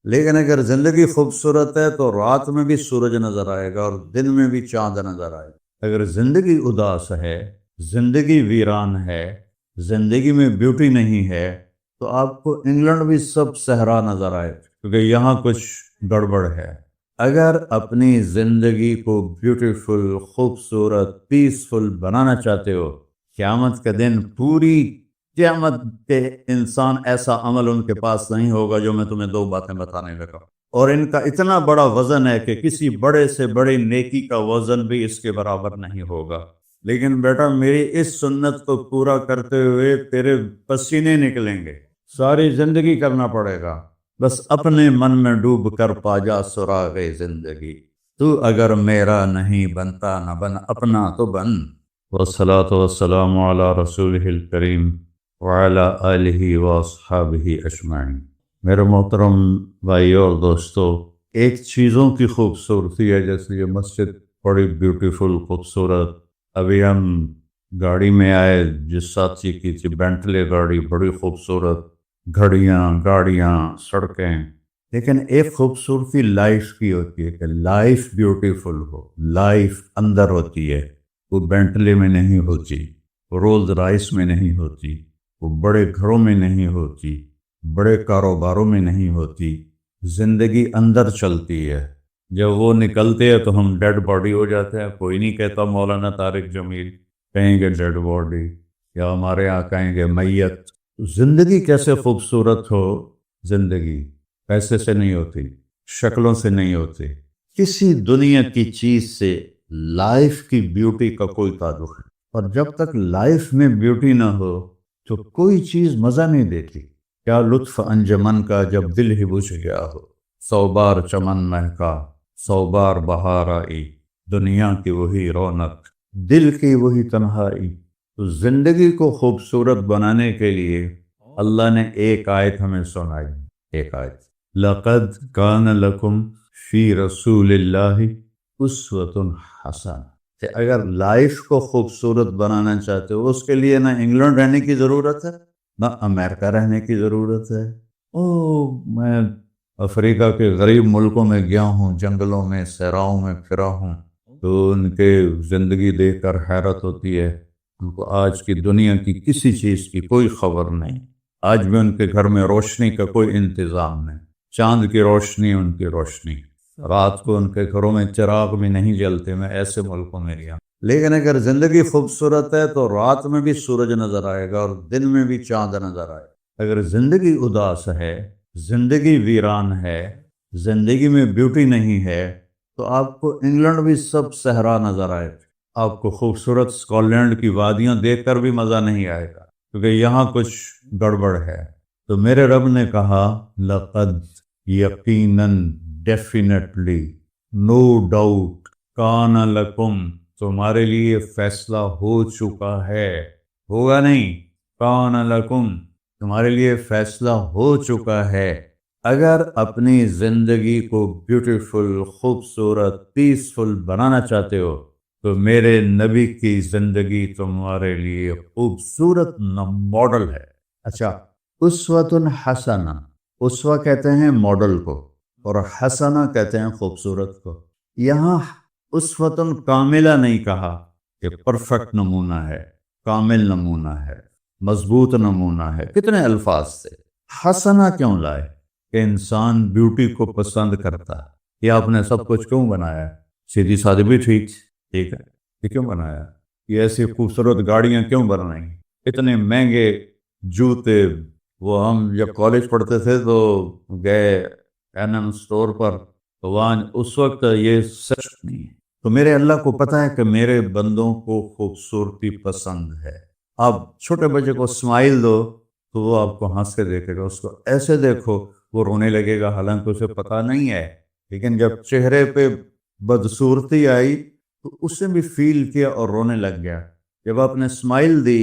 لیکن اگر زندگی خوبصورت ہے تو رات میں بھی سورج نظر آئے گا اور دن میں بھی چاند نظر آئے گا۔ اگر زندگی اداس ہے، زندگی ویران ہے، زندگی میں بیوٹی نہیں ہے، تو آپ کو انگلینڈ بھی سب صحرا نظر آئے، کیونکہ یہاں کچھ گڑبڑ ہے۔ اگر اپنی زندگی کو بیوٹیفل، خوبصورت، پیسفل بنانا چاہتے ہو، قیامت کا دن پوری قیامت کے انسان ایسا عمل ان کے پاس نہیں ہوگا جو میں تمہیں دو باتیں بتانے لگا، اور ان کا اتنا بڑا وزن ہے کہ کسی بڑے سے بڑی نیکی کا وزن بھی اس کے برابر نہیں ہوگا۔ لیکن بیٹا میری اس سنت کو پورا کرتے ہوئے تیرے پسینے نکلیں گے، ساری زندگی کرنا پڑے گا، بس اپنے من میں ڈوب کر پا جا سراغ زندگی۔ تو اگر میرا نہیں بنتا نہ بن اپنا تو بن۔ والصلاة والسلام علی رسولہ الکریم وعلی آلہ واصحابہ اجمعین۔ میرے محترم بھائی اور دوستو، ایک چیزوں کی خوبصورتی ہے، جیسے یہ مسجد بڑی بیوٹیفل خوبصورت۔ ابھی ہم گاڑی میں آئے، جس ساتھی کی تھی بینٹلے گاڑی، بڑی خوبصورت، گھڑیاں، گاڑیاں، سڑکیں۔ لیکن ایک خوبصورتی لائف کی ہوتی ہے کہ لائف بیوٹیفل ہو، لائف اندر ہوتی ہے، وہ بینٹلے میں نہیں ہوتی، وہ رولز رائس میں نہیں ہوتی، وہ بڑے گھروں میں نہیں ہوتی، بڑے کاروباروں میں نہیں ہوتی۔ زندگی اندر چلتی ہے۔ جب وہ نکلتے ہیں تو ہم ڈیڈ باڈی ہو جاتے ہیں۔ کوئی نہیں کہتا مولانا طارق جمیل، کہیں گے ڈیڈ باڈی، یا ہمارے یہاں کہیں گے میت۔ زندگی کیسے خوبصورت ہو؟ زندگی پیسے سے نہیں ہوتی، شکلوں سے نہیں ہوتی، کسی دنیا کی چیز سے لائف کی بیوٹی کا کوئی تعلق ہے۔ اور جب تک لائف میں بیوٹی نہ ہو تو کوئی چیز مزہ نہیں دیتی۔ کیا لطف انجمن کا جب دل ہی بجھ گیا ہو، 100 بار چمن مہکا، 100 بار بہار آئی، دنیا کی وہی رونق، دل کی وہی تنہائی۔ تو زندگی کو خوبصورت بنانے کے لیے اللہ نے ایک آیت ہمیں سنائی، ایک آیت، لَقَدْ كَانَ لَكُمْ فِي رَسُولِ اللَّهِ أُسْوَةٌ حَسَنَةٌ۔ کہ اگر لائف کو خوبصورت بنانا چاہتے ہو، اس کے لیے نہ انگلینڈ رہنے کی ضرورت ہے، نہ امریکہ رہنے کی ضرورت ہے۔ میں افریقہ کے غریب ملکوں میں گیا ہوں، جنگلوں میں، صحراؤں میں پھرا ہوں، تو ان کے زندگی دیکھ کر حیرت ہوتی ہے۔ ان کو آج کی دنیا کی کسی چیز کی کوئی خبر نہیں۔ آج بھی ان کے گھر میں روشنی کا کوئی انتظام نہیں، چاند کی روشنی ان کی روشنی، رات کو ان کے گھروں میں چراغ بھی نہیں جلتے۔ میں ایسے ملکوں میں گیا۔ لیکن اگر زندگی خوبصورت ہے تو رات میں بھی سورج نظر آئے گا اور دن میں بھی چاند نظر آئے گا۔ اگر زندگی اداس ہے، زندگی ویران ہے، زندگی میں بیوٹی نہیں ہے، تو آپ کو انگلینڈ بھی سب صحرا نظر آئے گا۔ آپ کو خوبصورت اسکاٹ لینڈ کی وادیاں دیکھ کر بھی مزہ نہیں آئے گا، کیونکہ یہاں کچھ گڑبڑ ہے۔ تو میرے رب نے کہا، لقد، یقیناً، ڈیفینیٹلی، نو ڈاؤٹ، کان لکم، تمہارے لیے فیصلہ ہو چکا ہے، ہوگا نہیں، کان لکم، تمہارے لیے فیصلہ ہو چکا ہے۔ اگر اپنی زندگی کو بیوٹیفل، خوبصورت، پیسفل بنانا چاہتے ہو تو میرے نبی کی زندگی تمہارے لیے خوبصورت ماڈل ہے۔ اچھا، اسوۃ حسنہ، اسوہ کہتے ہیں ماڈل کو، اور حسنہ کہتے ہیں خوبصورت کو۔ یہاں اسوۃ کاملہ نہیں کہا کہ پرفیکٹ نمونہ ہے، کامل نمونہ ہے، مضبوط نمونہ ہے، کتنے الفاظ سے۔ حسنہ کیوں لائے؟ کہ انسان بیوٹی کو پسند کرتا ہے۔ یہ آپ نے سب کچھ کیوں بنایا؟ سیدھی سادی بھی ٹھیک ہے، یہ کیوں بنایا؟ یہ ایسی خوبصورت گاڑیاں کیوں بنائیں؟ اتنے مہنگے جوتے۔ وہ ہم جب کالج پڑھتے تھے تو گئے این اسٹور پر، تو وہاں اس وقت یہ سچ نہیں ہے۔ تو میرے اللہ کو پتہ ہے کہ میرے بندوں کو خوبصورتی پسند ہے۔ آپ چھوٹے بچے کو اسمائل دو تو وہ آپ کو ہنس کے دیکھے گا، اس کو ایسے دیکھو وہ رونے لگے گا، حالانکہ اسے پتہ نہیں ہے۔ لیکن جب چہرے پہ بدصورتی آئی تو اس نے بھی فیل کیا اور رونے لگ گیا۔ جب آپ نے اسمائل دی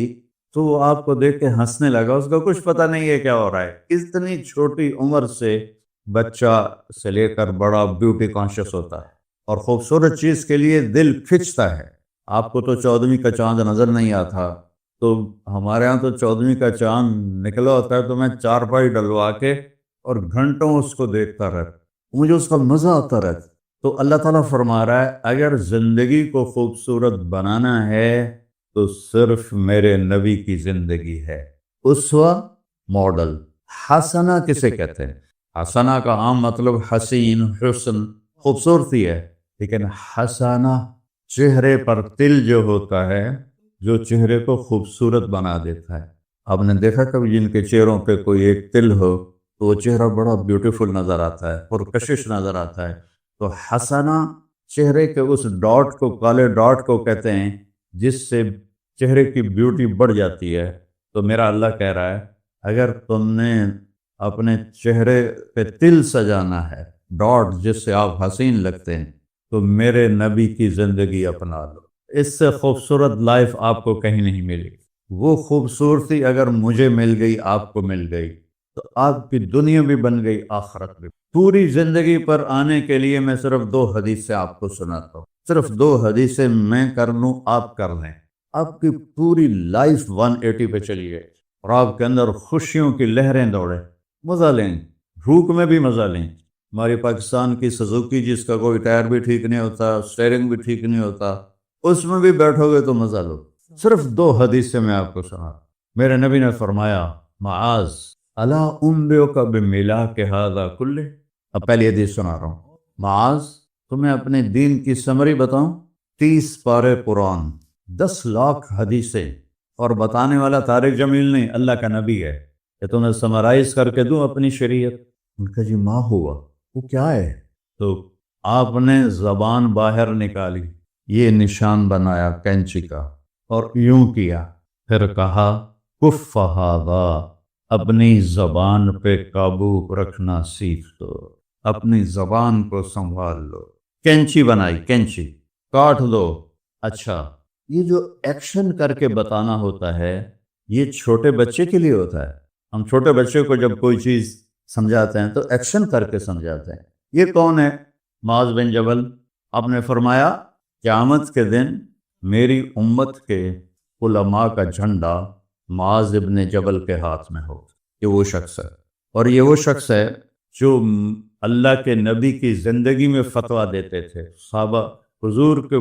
تو وہ آپ کو دیکھ کے ہنسنے لگا، اس کا کچھ پتہ نہیں ہے کیا ہو رہا ہے۔ اتنی چھوٹی عمر سے بچہ سے لے کر بڑا بیوٹی کانشیس ہوتا ہے، اور خوبصورت چیز کے لیے دل کھنچتا ہے۔ آپ کو تو 14ویں کا چاند نظر نہیں آتا، تو ہمارے ہاں تو 14ویں کا چاند نکلا ہوتا ہے تو میں چارپائی ڈلوا کے اور گھنٹوں اس کو دیکھتا رہتا، مجھے اس کا مزہ آتا رہتا۔ تو اللہ تعالیٰ فرما رہا ہے اگر زندگی کو خوبصورت بنانا ہے تو صرف میرے نبی کی زندگی ہے، اسوہ ماڈل۔ حسنہ کسے کہتے ہیں؟ حسنہ کا عام مطلب حسین، حسن، خوبصورتی ہے، لیکن حسنہ چہرے پر تل جو ہوتا ہے، جو چہرے کو خوبصورت بنا دیتا ہے۔ آپ نے دیکھا کبھی جن کے چہروں پہ کوئی ایک تل ہو تو وہ چہرہ بڑا بیوٹیفل نظر آتا ہے، پرکشش نظر آتا ہے۔ تو حسنہ چہرے کے اس ڈاٹ کو، کالے ڈاٹ کو کہتے ہیں جس سے چہرے کی بیوٹی بڑھ جاتی ہے۔ تو میرا اللہ کہہ رہا ہے اگر تم نے اپنے چہرے پہ تل سجانا ہے، ڈاٹ جس سے آپ حسین لگتے ہیں، تو میرے نبی کی زندگی اپنا لو۔ اس سے خوبصورت لائف آپ کو کہیں نہیں ملے گی۔ وہ خوبصورتی اگر مجھے مل گئی، آپ کو مل گئی، تو آپ کی دنیا بھی بن گئی، آخرت بھی۔ پوری زندگی پر آنے کے لیے میں صرف 2 حدیثیں آپ کو سناتا ہوں، صرف 2 حدیثیں میں کر لوں، آپ کر لیں، آپ کی پوری لائف 180 پہ چلی گئی اور آپ کے اندر خوشیوں کی لہریں دوڑیں، مزہ لیں، بھوک میں بھی مزہ لیں۔ ہماری پاکستان کی سزوکی جس کا کوئی ٹائر بھی ٹھیک نہیں ہوتا، سٹیئرنگ بھی ٹھیک نہیں ہوتا، اس میں بھی بیٹھو گے تو مزہ لو۔ صرف 2 حدیثیں میں آپ کو سنا۔ میرے نبی نے فرمایا معاذ الا انبئک بملاک ھذا کلہ۔ اب پہلی حدیث سنا رہا ہوں، معاذ تمہیں اپنے دین کی سمری بتاؤں؟ 30 پارے قرآن، 10 لاکھ حدیثیں، اور بتانے والا طارق جمیل نہیں، اللہ کا نبی ہے، کہ تمہیں سمرائز کر کے دوں اپنی شریعت؟ ان کا جی ماں ہوا، وہ کیا ہے؟ تو آپ نے زبان باہر نکالی، یہ نشان بنایا کینچی کا، اور یوں کیا، پھر کہا کف ھذا، اپنی زبان پہ قابو رکھنا سیکھ دو، اپنی زبان کو سنبھال لو۔ کینچی بنائی، کینچی کاٹ دو۔ اچھا، یہ جو ایکشن کر کے بتانا ہوتا ہے یہ چھوٹے بچے کے لیے ہوتا ہے۔ ہم چھوٹے بچے کو جب کوئی چیز سمجھاتے ہیں تو ایکشن کر کے سمجھاتے ہیں۔ یہ کون ہے؟ معاذ بن جبل۔ آپ نے فرمایا قیامت کے دن میری امت کے علماء کا جھنڈا معاذ بن جبل کے ہاتھ میں ہو۔ یہ وہ شخص ہے، اور یہ وہ شخص ہے جو اللہ کے نبی کی زندگی میں فتویٰ دیتے تھے، صحابہ حضور کے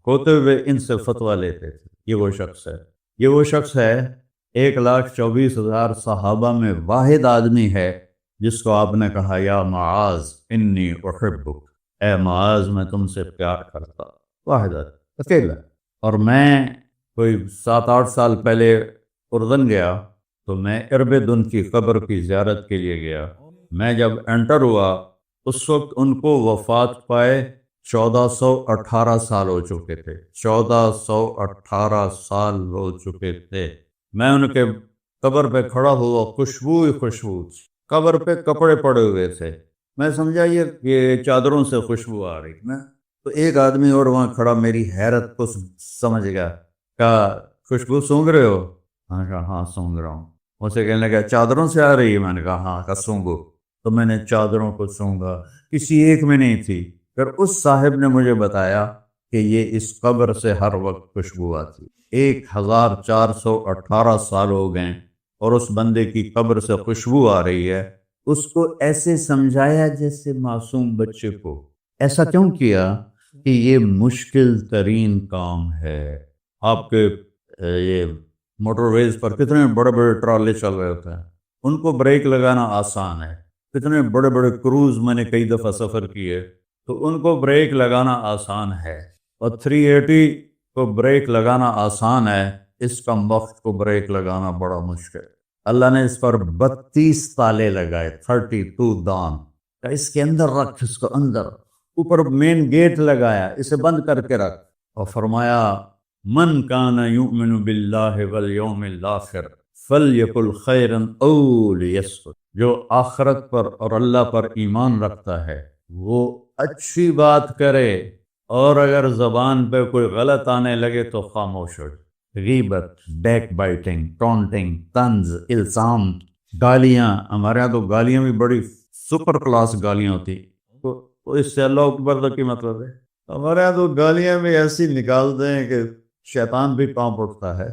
ہوتے ہوئے ان سے فتویٰ لیتے تھے۔ یہ وہ شخص ہے، یہ وہ شخص ہے 1,24,000 صحابہ میں واحد آدمی ہے جس کو آپ نے کہا یا معاذ انی احبک، اے معاذ میں تم سے پیار کرتا، واحد آدمی، اکیلا۔ اور میں کوئی 7-8 سال پہلے اردن گیا تو میں اربدن کی قبر کی زیارت کے لیے گیا۔ میں جب انٹر ہوا اس وقت ان کو وفات پائے 1418 سال ہو چکے تھے، 1418 سال ہو چکے تھے۔ میں ان کے قبر پہ کھڑا ہوا، خوشبو ہی خوشبو، قبر پہ کپڑے پڑے ہوئے تھے، میں سمجھا یہ چادروں سے خوشبو آ رہی۔ میں تو ایک آدمی اور وہاں کھڑا میری حیرت کو سمجھ گیا، کہا خوشبو سونگ رہے ہو؟ میں نے کہا ہاں سونگ رہا ہوں۔ اسے کہنے لگا چادروں سے آ رہی ہے؟ میں نے کہا ہاں، کہا سونگو۔ تو میں نے چادروں کو سونگا، کسی ایک میں نہیں تھی۔ پھر اس صاحب نے مجھے بتایا کہ یہ اس قبر سے ہر وقت خوشبو آتی۔ 1418 سال ہو گئے اور اس بندے کی قبر سے خوشبو آ رہی ہے۔ اس کو ایسے سمجھایا جیسے معصوم بچے کو۔ ایسا کیوں کیا؟ کہ یہ مشکل ترین کام ہے۔ آپ کے یہ موٹر ویز پر کتنے بڑے بڑے ٹرالے چل رہے ہوتے ہیں، ان کو بریک لگانا آسان ہے۔ کتنے بڑے بڑے کروز میں نے کئی دفعہ سفر کیے تو ان کو بریک لگانا آسان ہے، اور 380 کو بریک لگانا آسان ہے، اس کم وقت کو بریک لگانا بڑا مشکل۔ اللہ نے اس پر 32 تالے لگائے، 32 دان، اس کے اندر رکھ، اس کو اندر، اوپر مین گیٹ لگایا، اسے بند کر کے رکھ، اور فرمایا من کان یؤمن باللہ والیوم الآخر فلیقل خیرا او لیصمت، جو آخرت پر اور اللہ پر ایمان رکھتا ہے وہ اچھی بات کرے، اور اگر زبان پہ کوئی غلط آنے لگے تو خاموش ہو۔ غیبت، بیک بائٹنگ، ٹونٹنگ، طنز، الزام، گالیاں، ہمارے یہاں تو گالیاں بھی بڑی سپر کلاس گالیاں ہوتی، تو اس سے اللہ اکبر کی مطلب ہے۔ ہمارے یہاں تو گالیاں بھی ایسی نکالتے ہیں کہ شیطان بھی کانپ اٹھتا ہے۔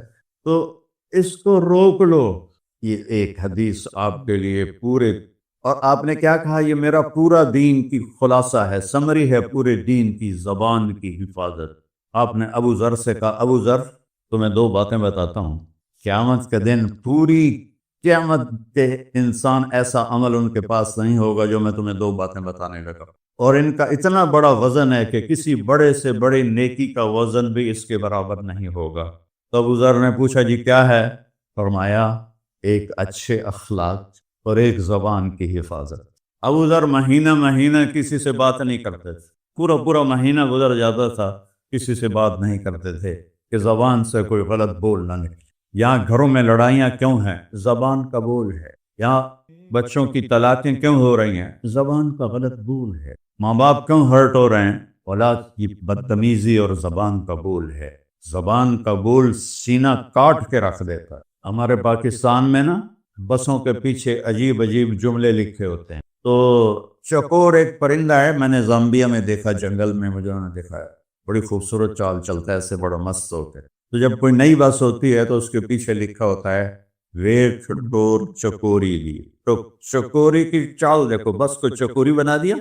تو اس کو روک لو۔ یہ ایک حدیث آپ کے لیے پورے اور آپ نے کیا کہا؟ یہ میرا پورا دین کی خلاصہ ہے، سمری ہے پورے دین کی، زبان کی حفاظت۔ آپ نے ابو ذر سے کہا ابو ذر تمہیں دو باتیں بتاتا ہوں، قیامت کے دن پوری قیامت کے انسان ایسا عمل ان کے پاس نہیں ہوگا جو میں تمہیں دو باتیں بتانے لگا، اور ان کا اتنا بڑا وزن ہے کہ کسی بڑے سے بڑے نیکی کا وزن بھی اس کے برابر نہیں ہوگا۔ تو ابو ذر نے پوچھا جی کیا ہے؟ فرمایا ایک اچھے اخلاق اور ایک زبان کی حفاظت۔ ابو ذر مہینہ مہینہ کسی سے بات نہیں کرتے تھے، پورا پورا مہینہ گزر جاتا تھا کسی سے بات نہیں کرتے تھے کہ زبان سے کوئی غلط بول نہ نکلے۔ یہاں گھروں میں لڑائیاں کیوں ہیں؟ زبان کا بول ہے۔ یہاں بچوں کی طلاقیں کیوں ہو رہی ہیں؟ زبان کا غلط بول ہے۔ ماں باپ کیوں ہرٹ ہو رہے ہیں؟ اولاد کی بدتمیزی اور زبان کا بول ہے۔ زبان کا بول سینہ کاٹ کے رکھ دیتا ہے۔ ہمارے پاکستان میں نا بسوں کے پیچھے عجیب عجیب جملے لکھے ہوتے ہیں۔ تو چکور ایک پرندہ ہے، میں نے زامبیا میں دیکھا، جنگل میں مجھے انہوں نے دکھایا، بڑی خوبصورت چال چلتا ہے، ایسے بڑا مست ہوتا ہے۔ تو جب کوئی نئی بس ہوتی ہے تو اس کے پیچھے لکھا ہوتا ہے ویٹ ڈور چکوری لی۔ تو چکوری کی چال دیکھو، بس کو چکوری بنا دیا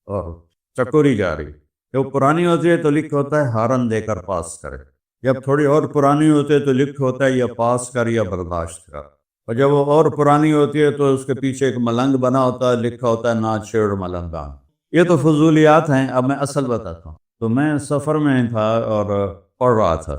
اور چکوری جا رہی۔ جب پرانی ہوتی ہے تو لکھا ہوتا ہے ہارن دے کر پاس کرے، جب تھوڑی اور پرانی ہوتی ہے تو لکھا ہوتا ہے یا پاس کر یا برداشت کر، اور جب وہ اور پرانی ہوتی ہے تو اس کے پیچھے ایک ملنگ بنا ہوتا ہے، لکھا ہوتا ہے نا چھیڑ ملنگان۔ یہ تو فضولیات ہیں۔ اب میں اصل بتاتا ہوں۔ تو میں سفر میں تھا اور پڑھ رہا تھا،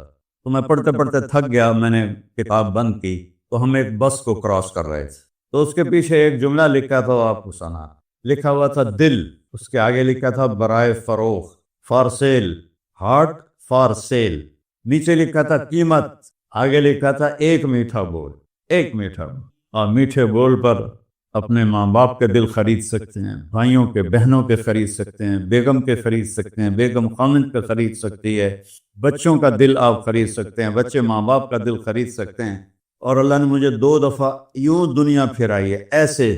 تو میں پڑھتے پڑھتے تھک گیا، میں نے کتاب بند کی، تو ہم ایک بس کو کراس کر رہے تھے، تو اس کے پیچھے ایک جملہ لکھا تھا، آپ کو سنا، لکھا ہوا تھا دل، اس کے آگے لکھا تھا برائے فروخت، for sale, heart for sale, نیچے لکھا تھا قیمت، آگے لکھا تھا ایک میٹھا بول، ایک میٹھا بول۔ اور میٹھے بول پر اپنے ماں باپ کے دل خرید سکتے ہیں، بھائیوں کے بہنوں کے خرید سکتے ہیں، بیگم کے خرید سکتے ہیں، بیگم خامند کے خرید سکتی ہے، بچوں کا دل آپ خرید سکتے ہیں، بچے ماں باپ کا دل خرید سکتے ہیں۔ اور اللہ نے مجھے 2 دفعہ یوں دنیا پھرائی ہے، ایسے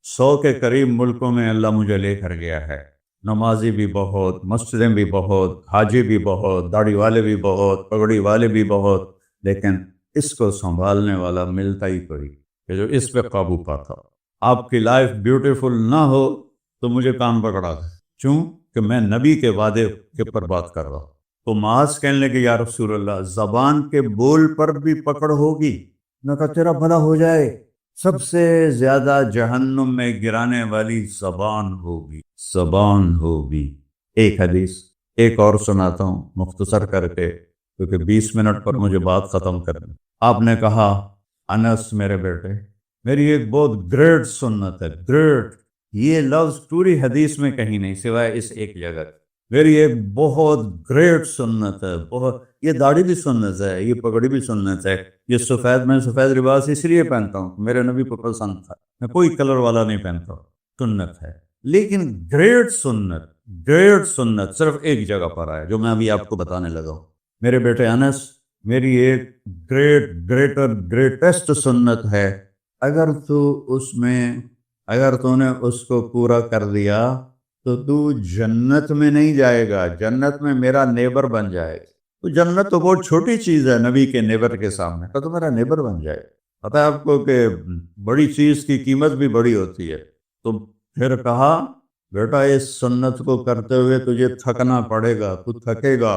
100 کے قریب ملکوں میں اللہ مجھے لے کر گیا ہے۔ نمازی بھی بہت، مسجدیں بھی بہت، حاجی بھی بہت، داڑھی والے بھی بہت، پگڑی والے بھی بہت، لیکن اس کو سنبھالنے والا ملتا ہی کوئی کہ جو اس پہ قابو پاتا۔ آپ کی لائف بیوٹیفل نہ ہو تو مجھے کان پکڑا دے، کیوں کہ میں نبی کے وعدے کے پر بات کر رہا ہوں۔ تو معاذ کہنے لگے یا رسول اللہ زبان کے بول پر بھی پکڑ ہوگی؟ میں کہا تیرا بھلا ہو جائے، سب سے زیادہ جہنم میں گرانے والی زبان ہوگی، زبان ہوگی۔ ایک حدیث ایک اور سناتا ہوں مختصر کر کے، کیونکہ 20 منٹ پر مجھے بات ختم کرنی۔ آپ نے کہا انس میرے بیٹے، میری ایک بہت گریٹ سنت ہے، گریٹ، یہ لفظ پوری حدیث میں کہیں نہیں سوائے اس ایک جگہ، میری ایک بہت گریٹ سنت ہے، بہت، یہ داڑھی بھی سنت ہے، یہ پگڑی بھی سنت ہے، یہ سفید، میں سفید لباس اس لیے پہنتا ہوں، میرے نبی کو پسند تھا، میں کوئی کلر والا نہیں پہنتا، سنت ہے، لیکن گریٹ سنت، گریٹ سنت صرف ایک جگہ پر ہے جو میں ابھی آپ کو بتانے لگا ہوں۔ میرے بیٹے انس، میری ایک گریٹسٹ سنت ہے، اگر تو نے اس کو پورا کر دیا تو جنت میں نہیں جائے گا، جنت میں میرا نیبر بن جائے گا۔ تو جنت تو بہت چھوٹی چیز ہے نبی کے نیبر کے سامنے، تو میرا نیبر بن جائے گا۔ پتہ ہے آپ کو کہ بڑی چیز کی قیمت بھی بڑی ہوتی ہے۔ تو پھر کہا بیٹا اس سنت کو کرتے ہوئے تجھے تھکنا پڑے گا، تو تھکے گا،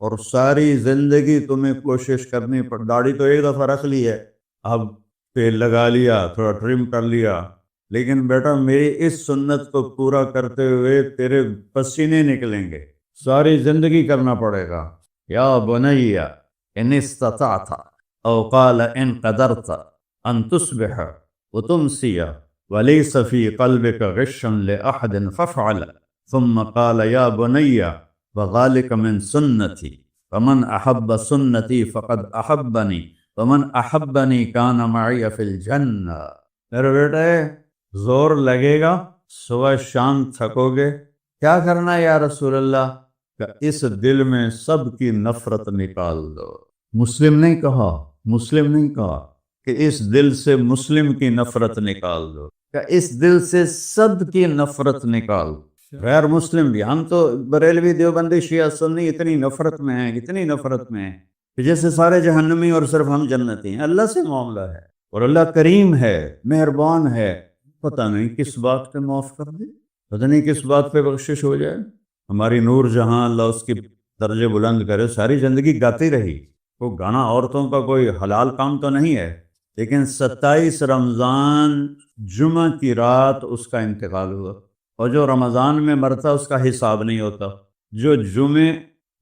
اور ساری زندگی تمہیں کوشش کرنی پڑ، داڑھی تو ایک دفعہ رکھ لی ہے، اب تیل لگا لیا، تھوڑا ٹرم کر لیا، لیکن بیٹا میری اس سنت کو پورا کرتے ہوئے تیرے پسینے نکلیں گے، ساری زندگی کرنا پڑے گا۔ یا بنی ان استطعت او قال ان قدرت ان تصبح وتمسی وليس في قلبك غش لأحد فافعل، ثم قال يا بني وذلك من سنتي فمن أحب سنتي فقد أحبني ومن أحبني كان معي في الجنة۔ میرے بیٹے زور لگے گا، صبح شام تھکو گے، کیا کرنا ہے یا رسول اللہ؟ کہ اس دل میں سب کی نفرت نکال دو۔ مسلم نہیں کہا کہ اس دل سے مسلم کی نفرت نکال دو، کہ اس دل سے سب کی نفرت نکال دو، غیر مسلم بھی۔ ہم تو بریلوی دیوبندی شیعہ سنی اتنی نفرت میں ہیں کہ جیسے سارے جہنمی اور صرف ہم جنتی ہیں۔ اللہ سے معاملہ ہے، اور اللہ کریم ہے، مہربان ہے، پتہ نہیں کس بات پہ معاف کر دے، پتہ نہیں کس بات پہ بخشش ہو جائے۔ ہماری نور جہاں اللہ اس کی درجے بلند کرے، ساری زندگی گاتی رہی۔ وہ گانا عورتوں کا کوئی حلال کام تو نہیں ہے، لیکن 27 رمضان جمعہ کی رات اس کا انتقال ہوا، اور جو رمضان میں مرتا اس کا حساب نہیں ہوتا، جو جمعے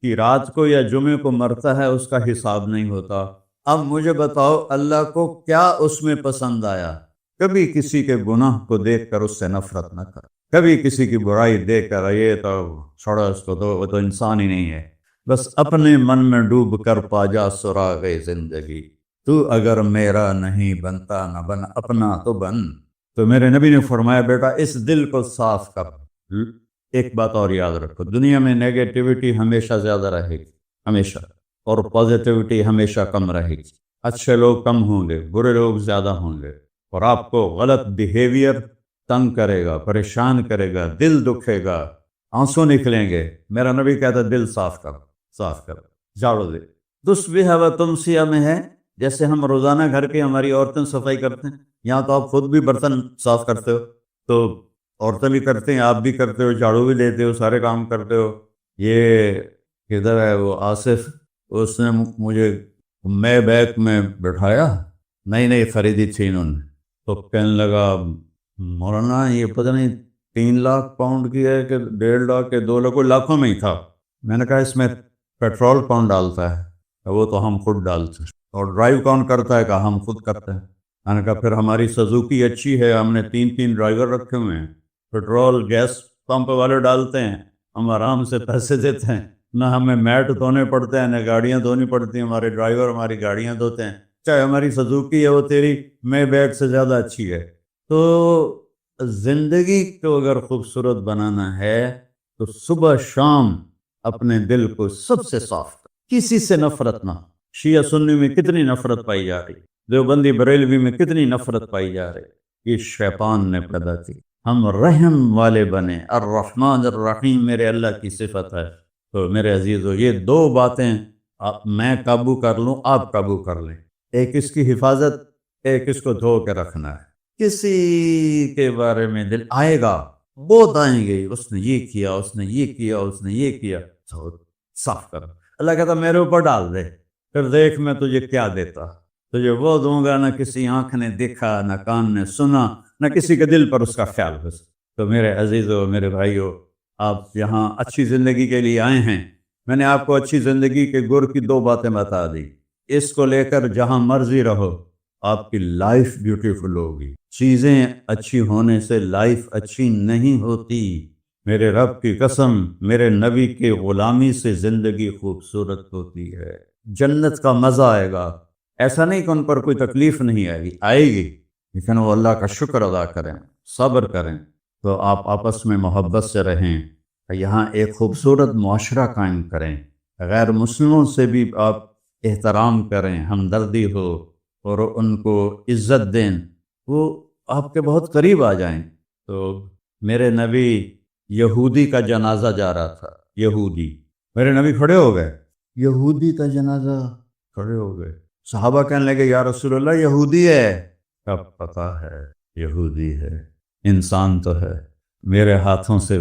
کی رات کو یا جمعے کو مرتا ہے اس کا حساب نہیں ہوتا۔ اب مجھے بتاؤ اللہ کو کیا اس میں پسند آیا؟ کبھی کسی کے گناہ کو دیکھ کر اس سے نفرت نہ کر، کبھی کسی کی برائی دیکھ کر یہ تو چھوڑو اس کو، تو وہ تو انسان ہی نہیں ہے۔ بس اپنے من میں ڈوب کر پا جا سراغ زندگی، تو اگر میرا نہیں بنتا نہ بن اپنا تو بن۔ تو میرے نبی نے فرمایا بیٹا اس دل کو صاف کر۔ ایک بات اور یاد رکھو، دنیا میں نیگیٹیوٹی ہمیشہ زیادہ رہے گی، ہمیشہ، اور پازیٹیوٹی ہمیشہ کم رہے گی۔ اچھے لوگ کم ہوں گے، برے لوگ زیادہ ہوں گے، اور آپ کو غلط بیہیویئر تنگ کرے گا، پریشان کرے گا، دل دکھے گا، آنسو نکلیں گے۔ میرا نبی کہتا ہے دل صاف کر، صاف کر، جھاڑو دے۔ تصبح و تمسیہ میں ہے، جیسے ہم روزانہ گھر کی ہماری عورتیں صفائی کرتے ہیں، یہاں تو آپ خود بھی برتن صاف کرتے ہو، تو عورتیں بھی کرتے ہیں، آپ بھی کرتے ہو، جھاڑو بھی دیتے ہو، سارے کام کرتے ہو۔ یہ کدھر ہے وہ آصف، اس نے مجھے میں بیگ میں بٹھایا، نئی نئی خریدی تھی انہوں نے، تو کہنے لگا مولانا یہ پتہ نہیں 3 لاکھ پاؤنڈ کی ہے کہ 1.5 لاکھ کے 2 لاکھ، لاکھوں میں ہی تھا۔ میں نے کہا اس میں پیٹرول کون ڈالتا ہے؟ وہ تو ہم خود ڈالتے ہیں۔ اور ڈرائیو کون کرتا ہے؟ کہا ہم خود کرتے ہیں۔ میں نے کہا پھر ہماری سزوکی اچھی ہے، ہم نے 3 ڈرائیور رکھے ہوئے ہیں، پیٹرول گیس پمپ والے ڈالتے ہیں، ہم آرام سے پیسے دیتے ہیں، نہ ہمیں میٹ دھونے پڑتے ہیں، نہ گاڑیاں دھونی پڑتی ہیں، ہمارے ڈرائیور ہماری گاڑیاں دھوتے ہیں، چاہے ہماری سزوکی ہے وہ تیری میں بیگ سے زیادہ اچھی ہے۔ تو زندگی کو اگر خوبصورت بنانا ہے تو صبح شام اپنے دل کو سب سے صاف کر، کسی سے نفرت نہ۔ شیعہ سنی میں کتنی نفرت پائی جا رہی، دیوبندی بریلوی میں کتنی نفرت پائی جا رہی، یہ شیطان نے پیدا کی۔ ہم رحم والے بنے، الرحمن الرحیم میرے اللہ کی صفت ہے۔ تو میرے عزیزو یہ 2 باتیں میں قابو کر لوں، آپ قابو کر لیں، ایک اس کی حفاظت، ایک اس کو دھو کے رکھنا ہے۔ کسی کے بارے میں دل آئے گا، بہت آئیں گے، اس نے یہ کیا، اس نے یہ کیا، اس نے یہ کیا، صاف کر۔ اللہ کہتا میرے اوپر ڈال دے، پھر دیکھ میں تجھے کیا دیتا، تجھے وہ دوں گا نہ کسی آنکھ نے دیکھا، نہ کان نے سنا، نہ کسی کے دل پر اس کا خیال ہو۔ تو میرے عزیزو، میرے بھائیو، آپ یہاں اچھی زندگی کے لیے آئے ہیں۔ میں نے آپ کو اچھی زندگی کے گر کی 2 باتیں بتا دی، اس کو لے کر جہاں مرضی رہو، آپ کی لائف بیوٹیفل ہوگی۔ چیزیں اچھی ہونے سے لائف اچھی نہیں ہوتی، میرے رب کی قسم، میرے نبی کی غلامی سے زندگی خوبصورت ہوتی ہے، جنت کا مزہ آئے گا۔ ایسا نہیں کہ ان پر کوئی تکلیف نہیں آئے گی، آئے گی، لیکن وہ اللہ کا شکر ادا کریں، صبر کریں۔ تو آپ آپس میں محبت سے رہیں، یہاں ایک خوبصورت معاشرہ قائم کریں، غیر مسلموں سے بھی آپ احترام کریں، ہمدردی ہو، اور ان کو عزت دیں، وہ آپ کے بہت قریب آ جائیں۔ تو میرے نبی یہودی کا جنازہ جا رہا تھا، یہودی، میرے نبی کھڑے ہو گئے، یہودی کا جنازہ، کھڑے ہو گئے۔ صحابہ کہنے لگے یا رسول اللہ یہودی ہے؟ کب پتا ہے یہودی ہے، انسان تو ہے، میرے ہاتھوں سے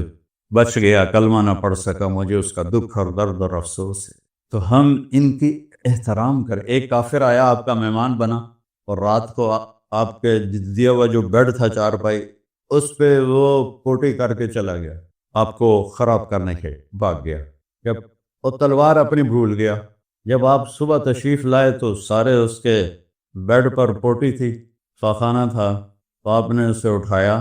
بچ گیا، کلمہ نہ پڑھ سکا، مجھے اس کا دکھ اور درد اور افسوس ہے۔ تو ہم ان کی احترام کریں۔ ایک کافر آیا، آپ کا مہمان بنا، اور رات کو آپ کے دیا ہوا جو بیڈ تھا 4 پائی، اس پہ وہ پوٹی کر کے چلا گیا، آپ کو خراب کرنے کے بھاگ گیا، جب وہ تلوار اپنی بھول گیا۔ جب آپ صبح تشریف لائے تو سارے اس کے بیڈ پر پوٹی تھی، فاخانہ تھا، تو آپ نے اسے اٹھایا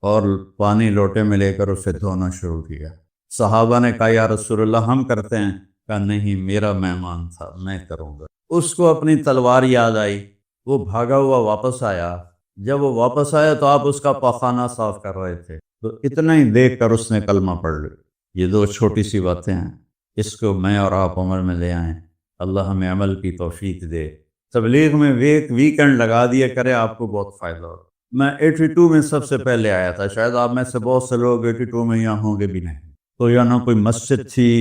اور پانی لوٹے میں لے کر اسے دھونا شروع کیا۔ صحابہ نے کہا یا رسول اللہ ہم کرتے ہیں؟ کہا نہیں، میرا مہمان تھا، میں کروں گا۔ اس کو اپنی تلوار یاد آئی، وہ بھاگا ہوا واپس آیا۔ جب وہ واپس آیا تو آپ اس کا پاخانہ صاف کر رہے تھے، تو اتنا ہی دیکھ کر اس نے کلمہ پڑھ لیا۔ یہ 2 چھوٹی سی باتیں ہیں، اس کو میں اور آپ عمل میں لے آئیں، اللہ ہمیں عمل کی توفیق دے۔ تبلیغ میں ایک ویکنڈ لگا دیا کرے، آپ کو بہت فائدہ ہو۔ میں 82 میں سب سے پہلے آیا تھا، شاید آپ میں سے بہت سے لوگ 82 میں یہاں ہوں گے بھی نہیں۔ تو یہاں نہ کوئی مسجد تھی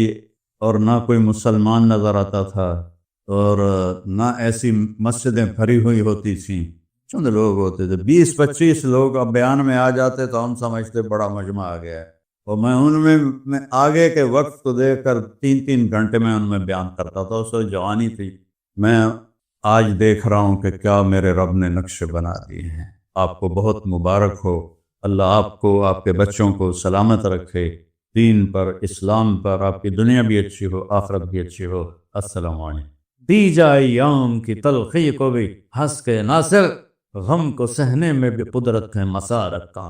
اور نہ کوئی مسلمان نظر آتا تھا، اور نہ ایسی مسجدیں بھری ہوئی ہوتی تھیں، چند لوگ ہوتے تھے، 20-25 لوگ اب بیان میں آ جاتے تو ہم سمجھتے بڑا مجمع آ گیا ہے، اور میں ان میں آگے کے وقت کو دیکھ کر 3-3 گھنٹے میں ان میں بیان کرتا تھا۔ اس وقت جوانی تھی۔ میں آج دیکھ رہا ہوں کہ کیا میرے رب نے نقشے بنا دیے ہیں۔ آپ کو بہت مبارک ہو، اللہ آپ کو، آپ کے بچوں کو سلامت رکھے، دین پر، اسلام پر، آپ کی دنیا بھی اچھی ہو، آخرت بھی اچھی ہو۔ السلام علیکم۔ دی جائے یوم کی تلخی کو بھی ہنس کے ناصر، غم کو سہنے میں بھی قدرت ہے مسارت کا۔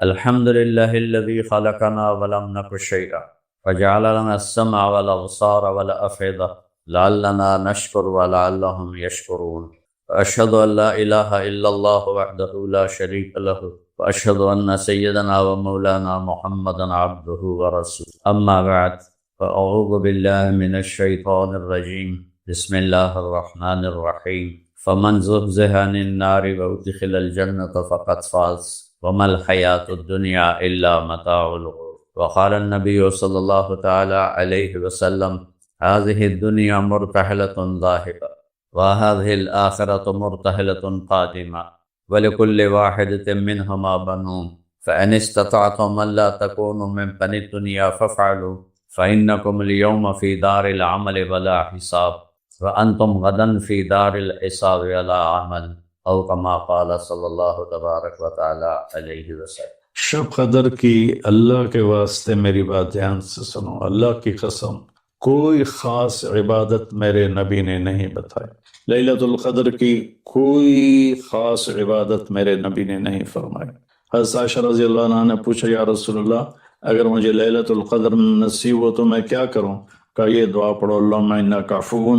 الحمد للہ الذی خلقنا ولم نک شیئا وجعل لنا السمع والابصار والافئدہ لعلنا نشکر ولعلہم یشکرون۔ واشہد ان لا الہ الا اللہ وحدہ لا شریک لہ واشہد ان سیدنا ومولانا محمدا عبدہ ورسولہ۔ اما بعد فاعوذ باللہ من الشیطان الرجیم، بسم اللہ الرحمن الرحیم۔ فمن زحزح عن النار وادخل الجنة فقد فاز وما الحیاة الدنیا الا متاع الغرور۔ وقال النبی صلی اللہ تعالی علیہ وسلم هذه الدنيا مرتحلة ذاهبة وهذه الآخرة مرتحلة قادمة ولكل واحدة منهما بنون فإن استطعتم ألا تكونوا من بني الدنيا فافعلوا فإنكم اليوم في دار العمل ولا حساب وأنتم غدا في دار الحساب ولا عمل او کما قال صلی اللہ تبارک و تعالی علیہ وسلم۔ شب قدر کی اللہ کے واسطے میری بات دھیان سے سنو، اللہ کی قسم کوئی خاص عبادت میرے نبی نے نہیں بتائی۔ لیلۃ القدر کی کوئی خاص عبادت میرے نبی نے نہیں فرمائی۔ حضرت عائشہ رضی اللہ عنہ نے پوچھا یا رسول اللہ اگر مجھے لیلۃ القدر نصیب ہو تو میں کیا کروں؟ کہا یہ دعا پڑھو، اللہم انک عفو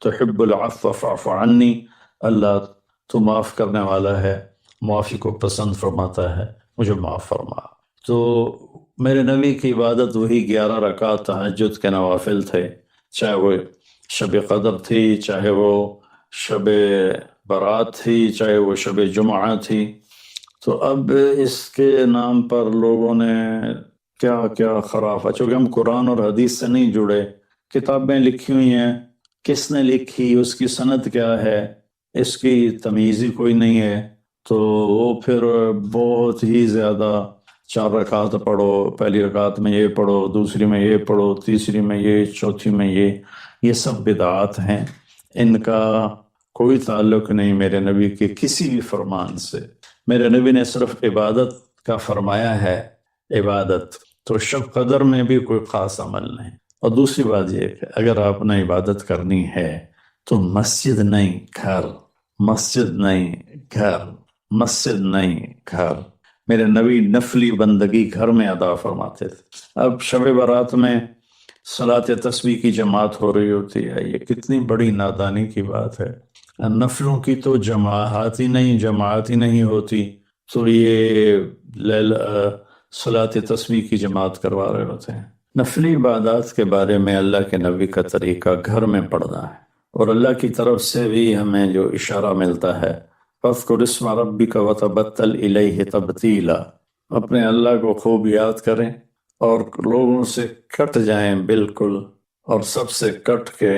تحب العفو فاعف عنی، اللہ تو معاف کرنے والا ہے، معافی کو پسند فرماتا ہے، مجھے معاف فرما۔ تو میرے نبی کی عبادت وہی 11 رکعت تہجد کے نوافل تھے، چاہے وہ شب قدر تھی، چاہے وہ شب برات تھی، چاہے وہ شب جمعہ تھی۔ تو اب اس کے نام پر لوگوں نے کیا کیا خرافہ، چونکہ ہم قرآن اور حدیث سے نہیں جڑے، کتابیں لکھی ہوئی ہیں، کس نے لکھی، اس کی سند کیا ہے، اس کی تمیز ہی کوئی نہیں ہے، تو وہ پھر بہت ہی زیادہ 4 رکعت پڑھو، پہلی رکعت میں یہ پڑھو، دوسری میں یہ پڑھو، تیسری میں یہ، چوتھی میں یہ سب بدعات ہیں، ان کا کوئی تعلق نہیں میرے نبی کے کسی بھی فرمان سے۔ میرے نبی نے صرف عبادت کا فرمایا ہے، عبادت تو شب قدر میں بھی کوئی خاص عمل نہیں۔ اور دوسری بات یہ کہ اگر آپ نے عبادت کرنی ہے تو مسجد نہیں گھر، مسجد نہیں گھر، مسجد نہیں گھر۔ میرے نبی نفلی بندگی گھر میں ادا فرماتے تھے۔ اب شب برات میں صلاۃ تسبیح کی جماعت ہو رہی ہوتی ہے، یہ کتنی بڑی نادانی کی بات ہے۔ نفلوں کی تو جماعت ہی نہیں ہوتی، تو یہ صلاۃ تسبیح کی جماعت کروا رہے ہوتے ہیں۔ نفلی عبادات کے بارے میں اللہ کے نبی کا طریقہ گھر میں پڑھنا ہے، اور اللہ کی طرف سے بھی ہمیں جو اشارہ ملتا ہے فَاذْكُرِ اسْمَ رَبِّكَ وَتَبَتَّلْ إِلَيْهِ تَبْتِيلًا، اپنے اللہ کو خوب یاد کریں اور لوگوں سے کٹ جائیں بالکل، اور سب سے کٹ کے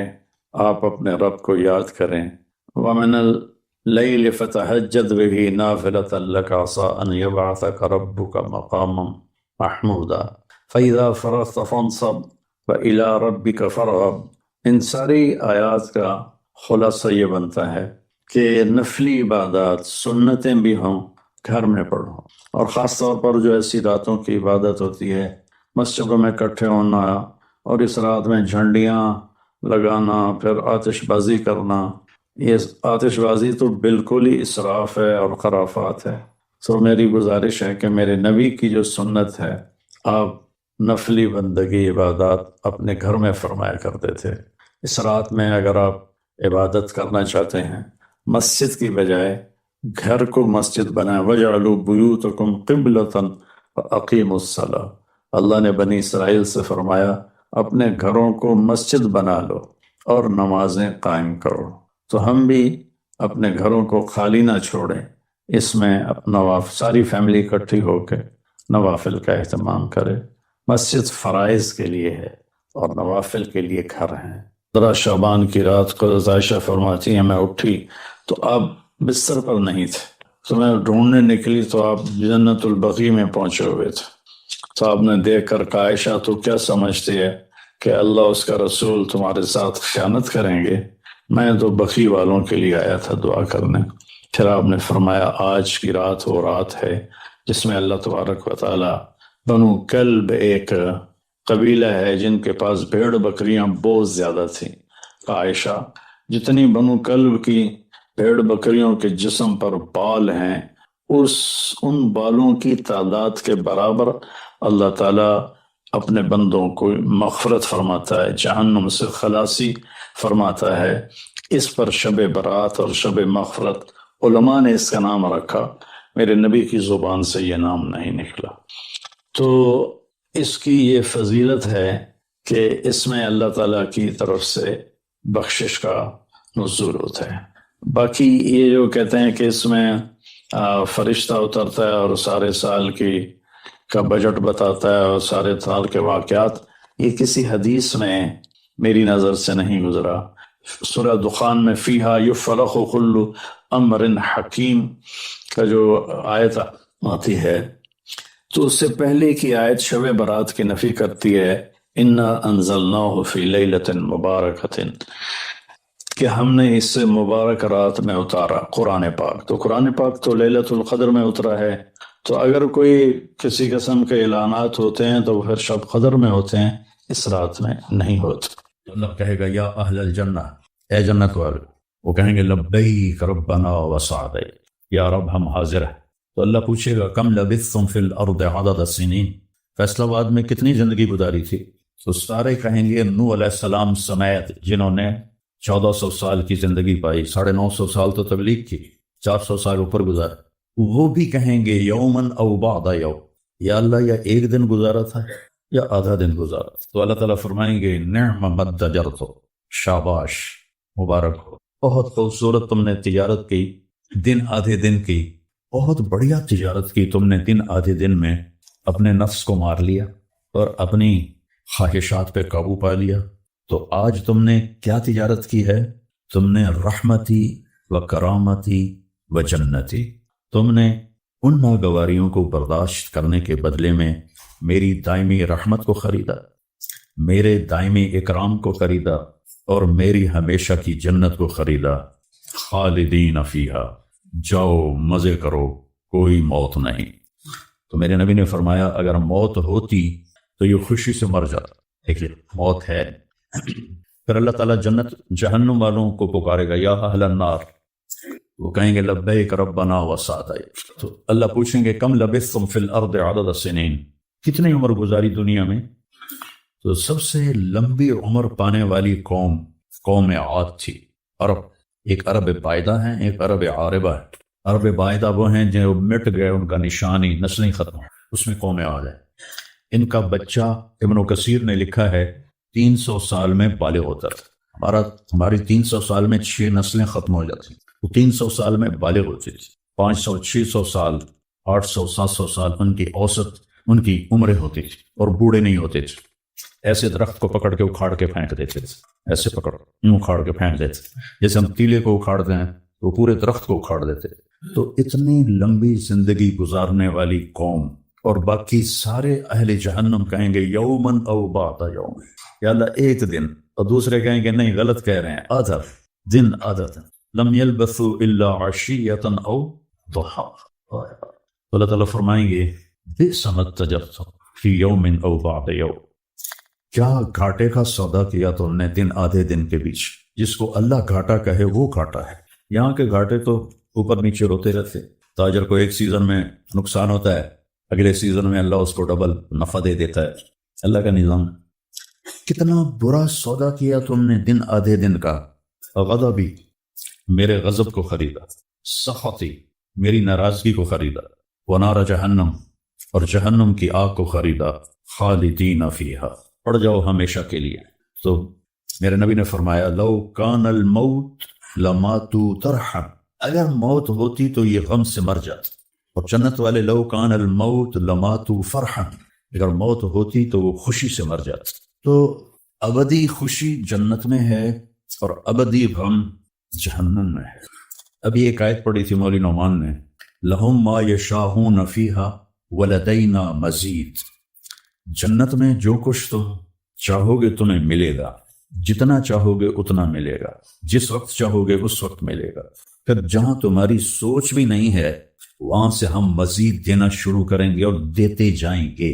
آپ اپنے رب کو یاد کریں۔ وَمِنَ اللَّيْلِ فَتَهَجَّدْ بِهِ نَافِلَةً لَكَ عَسَىٰ أَن يَبْعَثَكَ رَبُّكَ مَقَامًا مَحْمُودًا فَإِذَا فَرَغْتَ فَانصَبْ وَإِلَىٰ رَبِّكَ فَارْغَب۔ ان ساری آیات کا خلاصہ یہ بنتا ہے کہ نفلی عبادات سنتیں بھی ہوں گھر میں پڑھو، اور خاص طور پر جو ایسی راتوں کی عبادت ہوتی ہے، مسجدوں میں اکٹھے ہونا اور اس رات میں جھنڈیاں لگانا، پھر آتش بازی کرنا، یہ آتش بازی تو بالکل ہی اسراف ہے اور خرافات ہے۔ تو میری گزارش ہے کہ میرے نبی کی جو سنت ہے، آپ نفلی بندگی عبادات اپنے گھر میں فرمایا کرتے تھے۔ اس رات میں اگر آپ عبادت کرنا چاہتے ہیں، مسجد کی بجائے گھر کو مسجد بنائیں۔ وَجَعَلُوا بُيُوتَكُمْ قِبْلَةً وَأَقِيمُوا الصَّلَاةَ، اللہ نے بنی اسرائیل سے فرمایا اپنے گھروں کو مسجد بنا لو اور نمازیں قائم کرو۔ تو ہم بھی اپنے گھروں کو خالی نہ چھوڑیں، اس میں اپنا ساری فیملی اکٹھی ہو کے نوافل کا اہتمام کرے۔ مسجد فرائض کے لیے ہے اور نوافل کے لیے گھر ہیں۔ 15 شعبان کی رات کو عائشہ فرماتی ہیں میں اٹھی تو اب بستر پر نہیں تھے، تو میں ڈھونڈنے نکلی تو آپ جنت البقیع میں پہنچے ہوئے تھے۔ تو آپ نے دیکھ کر کہا عائشہ تو کیا سمجھتی ہے کہ اللہ اس کا رسول تمہارے ساتھ خیانت کریں گے؟ میں تو بقیع والوں کے لیے آیا تھا دعا کرنے۔ پھر آپ نے فرمایا آج کی رات وہ رات ہے جس میں اللہ تبارک و تعالی بنو کلب ایک قبیلہ ہے جن کے پاس بھیڑ بکریاں بہت زیادہ تھیں۔ عائشہ جتنی بنو کلب کی بھیڑ بکریوں کے جسم پر بال ہیں ان بالوں کی تعداد کے برابر اللہ تعالیٰ اپنے بندوں کو مغفرت فرماتا ہے، جہنم سے خلاصی فرماتا ہے۔ اس پر شب برات اور شب مغفرت علماء نے اس کا نام رکھا، میرے نبی کی زبان سے یہ نام نہیں نکلا۔ تو اس کی یہ فضیلت ہے کہ اس میں اللہ تعالیٰ کی طرف سے بخشش کا نزول ہوتا ہے۔ باقی یہ جو کہتے ہیں کہ اس میں فرشتہ اترتا ہے اور سارے سال کا بجٹ بتاتا ہے اور سارے سال کے واقعات، یہ کسی حدیث میں میری نظر سے نہیں گزرا۔ سورہ دخان میں فیہا یفرق کل امر حکیم کا جو آیت آتی ہے تو اس سے پہلے کی آیت شب برات کی نفی کرتی ہے، انا انزلناہ فی لیلۃ مبارکۃ، کہ ہم نے اس سے مبارک رات میں اتارا قرآن پاک۔ تو قرآن پاک تو لیلۃ القدر میں اترا ہے، تو اگر کوئی کسی قسم کے اعلانات ہوتے ہیں تو پھر شب قدر میں ہوتے ہیں، اس رات میں نہیں ہوتے۔ اللہ کہے گا یا اہل الجنہ، اے جنت والے، وہ کہیں گے لبیک ربنا وسعدیک، یا رب ہم حاضر ہیں۔ تو اللہ پوچھے گا کم لبثتم فی الارض عدد السنین، فیصلہ آباد میں کتنی زندگی گزاری تھی؟ تو سارے کہیں گے نوح علیہ السلام سمیت جنہوں نے 1400 سال کی زندگی پائی، 950 سال تو تبلیغ کی، 400 سال اوپر گزارا، وہ بھی کہیں گے یومن او بعد یوم، یا اللہ یا ایک دن گزارا تھا یا آدھا دن گزارا تھا۔ تو اللہ تعالیٰ فرمائیں گے نعم مدجرتو، شاباش، مبارک ہو، بہت خوبصورت تم نے تجارت کی، دن آدھے دن کی، بہت بڑھیا تجارت کی تم نے، دن آدھے دن میں اپنے نفس کو مار لیا اور اپنی خواہشات پہ قابو پا لیا۔ تو آج تم نے کیا تجارت کی ہے؟ تم نے رحمتی و کرامتی و جنتی، تم نے ان ناگواریوں کو برداشت کرنے کے بدلے میں میری دائمی رحمت کو خریدا، میرے دائمی اکرام کو خریدا اور میری ہمیشہ کی جنت کو خریدا۔ خالدین فیہا، جاؤ مزے کرو، کوئی موت نہیں۔ تو میرے نبی نے فرمایا اگر موت ہوتی تو یہ خوشی سے مر جاتا، لیکن موت ہے۔ پھر اللہ تعالیٰ جہنم والوں کو پکارے گا یا اہل النار، وہ کہیں گے لبیک ربنا وسعدیک۔ تو اللہ پوچھیں گے کم لبثتم فی الارض عدد السنین، کتنی عمر گزاری دنیا میں؟ تو سب سے لمبی عمر پانے والی قوم عاد تھی، عرب۔ ایک عرب بائدہ ہیں، ایک عرب عاربہ ہے۔ عرب بائدہ وہ ہیں جو مٹ گئے، ان کا نشانی نسلیں ختم، اس میں قوم عاد ہے۔ ان کا بچہ ابن کثیر نے لکھا ہے 300 سال میں بالغ ہوتا تھا۔ ہماری 300 سال میں 6 نسلیں ختم ہو جاتی، وہ 300 سال میں بالغ ہوتی تھی۔ 500 600 سال 800 700 سال ان کی اوسط ان کی عمریں ہوتی تھی، اور بوڑھے نہیں ہوتے تھے۔ ایسے درخت کو پکڑ کے اکھاڑ کے پھینک دیتے تھے، ایسے پکڑ یوں اکھاڑ کے پھینک دیتے، جیسے ہم تیلے کو اکھاڑتے ہیں تو پورے درخت کو اکھاڑ دیتے۔ تو اتنی لمبی زندگی گزارنے والی قوم، اور باقی سارے اہل جہنم کہیں گے یومن او بعد یوم، یا اللہ ایک دن، اور دوسرے کہیں گے نہیں غلط کہہ رہے ہیں، آدھا دن، آدھا دن، لم یلبثوا الا عشیۃ او ضحا۔ تو اللہ تعالیٰ فرمائیں گے بئس ما اتجرتم فی یوم او بعد یوم، کیا گھاٹے کا سودا کیا تم نے دن آدھے دن کے بیچ۔ جس کو اللہ گھاٹا کہے وہ گھاٹا ہے، یہاں کے گھاٹے تو اوپر نیچے روتے رہتے۔ تاجر کو ایک سیزن میں نقصان ہوتا ہے، اگلے سیزن میں اللہ اس کو ڈبل نفع دے دیتا ہے، اللہ کا نظام۔ کتنا برا سودا کیا تم نے دن آدھے دن کا۔ غضبی، میرے غضب کو خریدا، سخطی، میری ناراضگی کو خریدا، ونار جہنم، اور جہنم کی آگ کو خریدا، خالدین فیہا، پڑ جاؤ ہمیشہ کے لیے۔ تو میرے نبی نے فرمایا لو کان الموت لماتوا طرحا، اگر موت ہوتی تو یہ غم سے مر جاتے۔ اور جنت والے لو کان الموت لماتوا فرحا، اگر موت ہوتی تو وہ خوشی سے مر جاتے۔ تو ابدی خوشی جنت میں ہے اور ابدی غم جہنم میں ہے۔ ابھی ایک آیت پڑھی تھی مولوی نعمان نے، لہم ما یشاءون فیہا ولدینا مزید، جنت میں جو کچھ تم چاہو گے تمہیں ملے گا، جتنا چاہو گے اتنا ملے گا، جس وقت چاہو گے اس وقت ملے گا، پھر جہاں تمہاری سوچ بھی نہیں ہے وہاں سے ہم مزید دینا شروع کریں گے اور دیتے جائیں گے،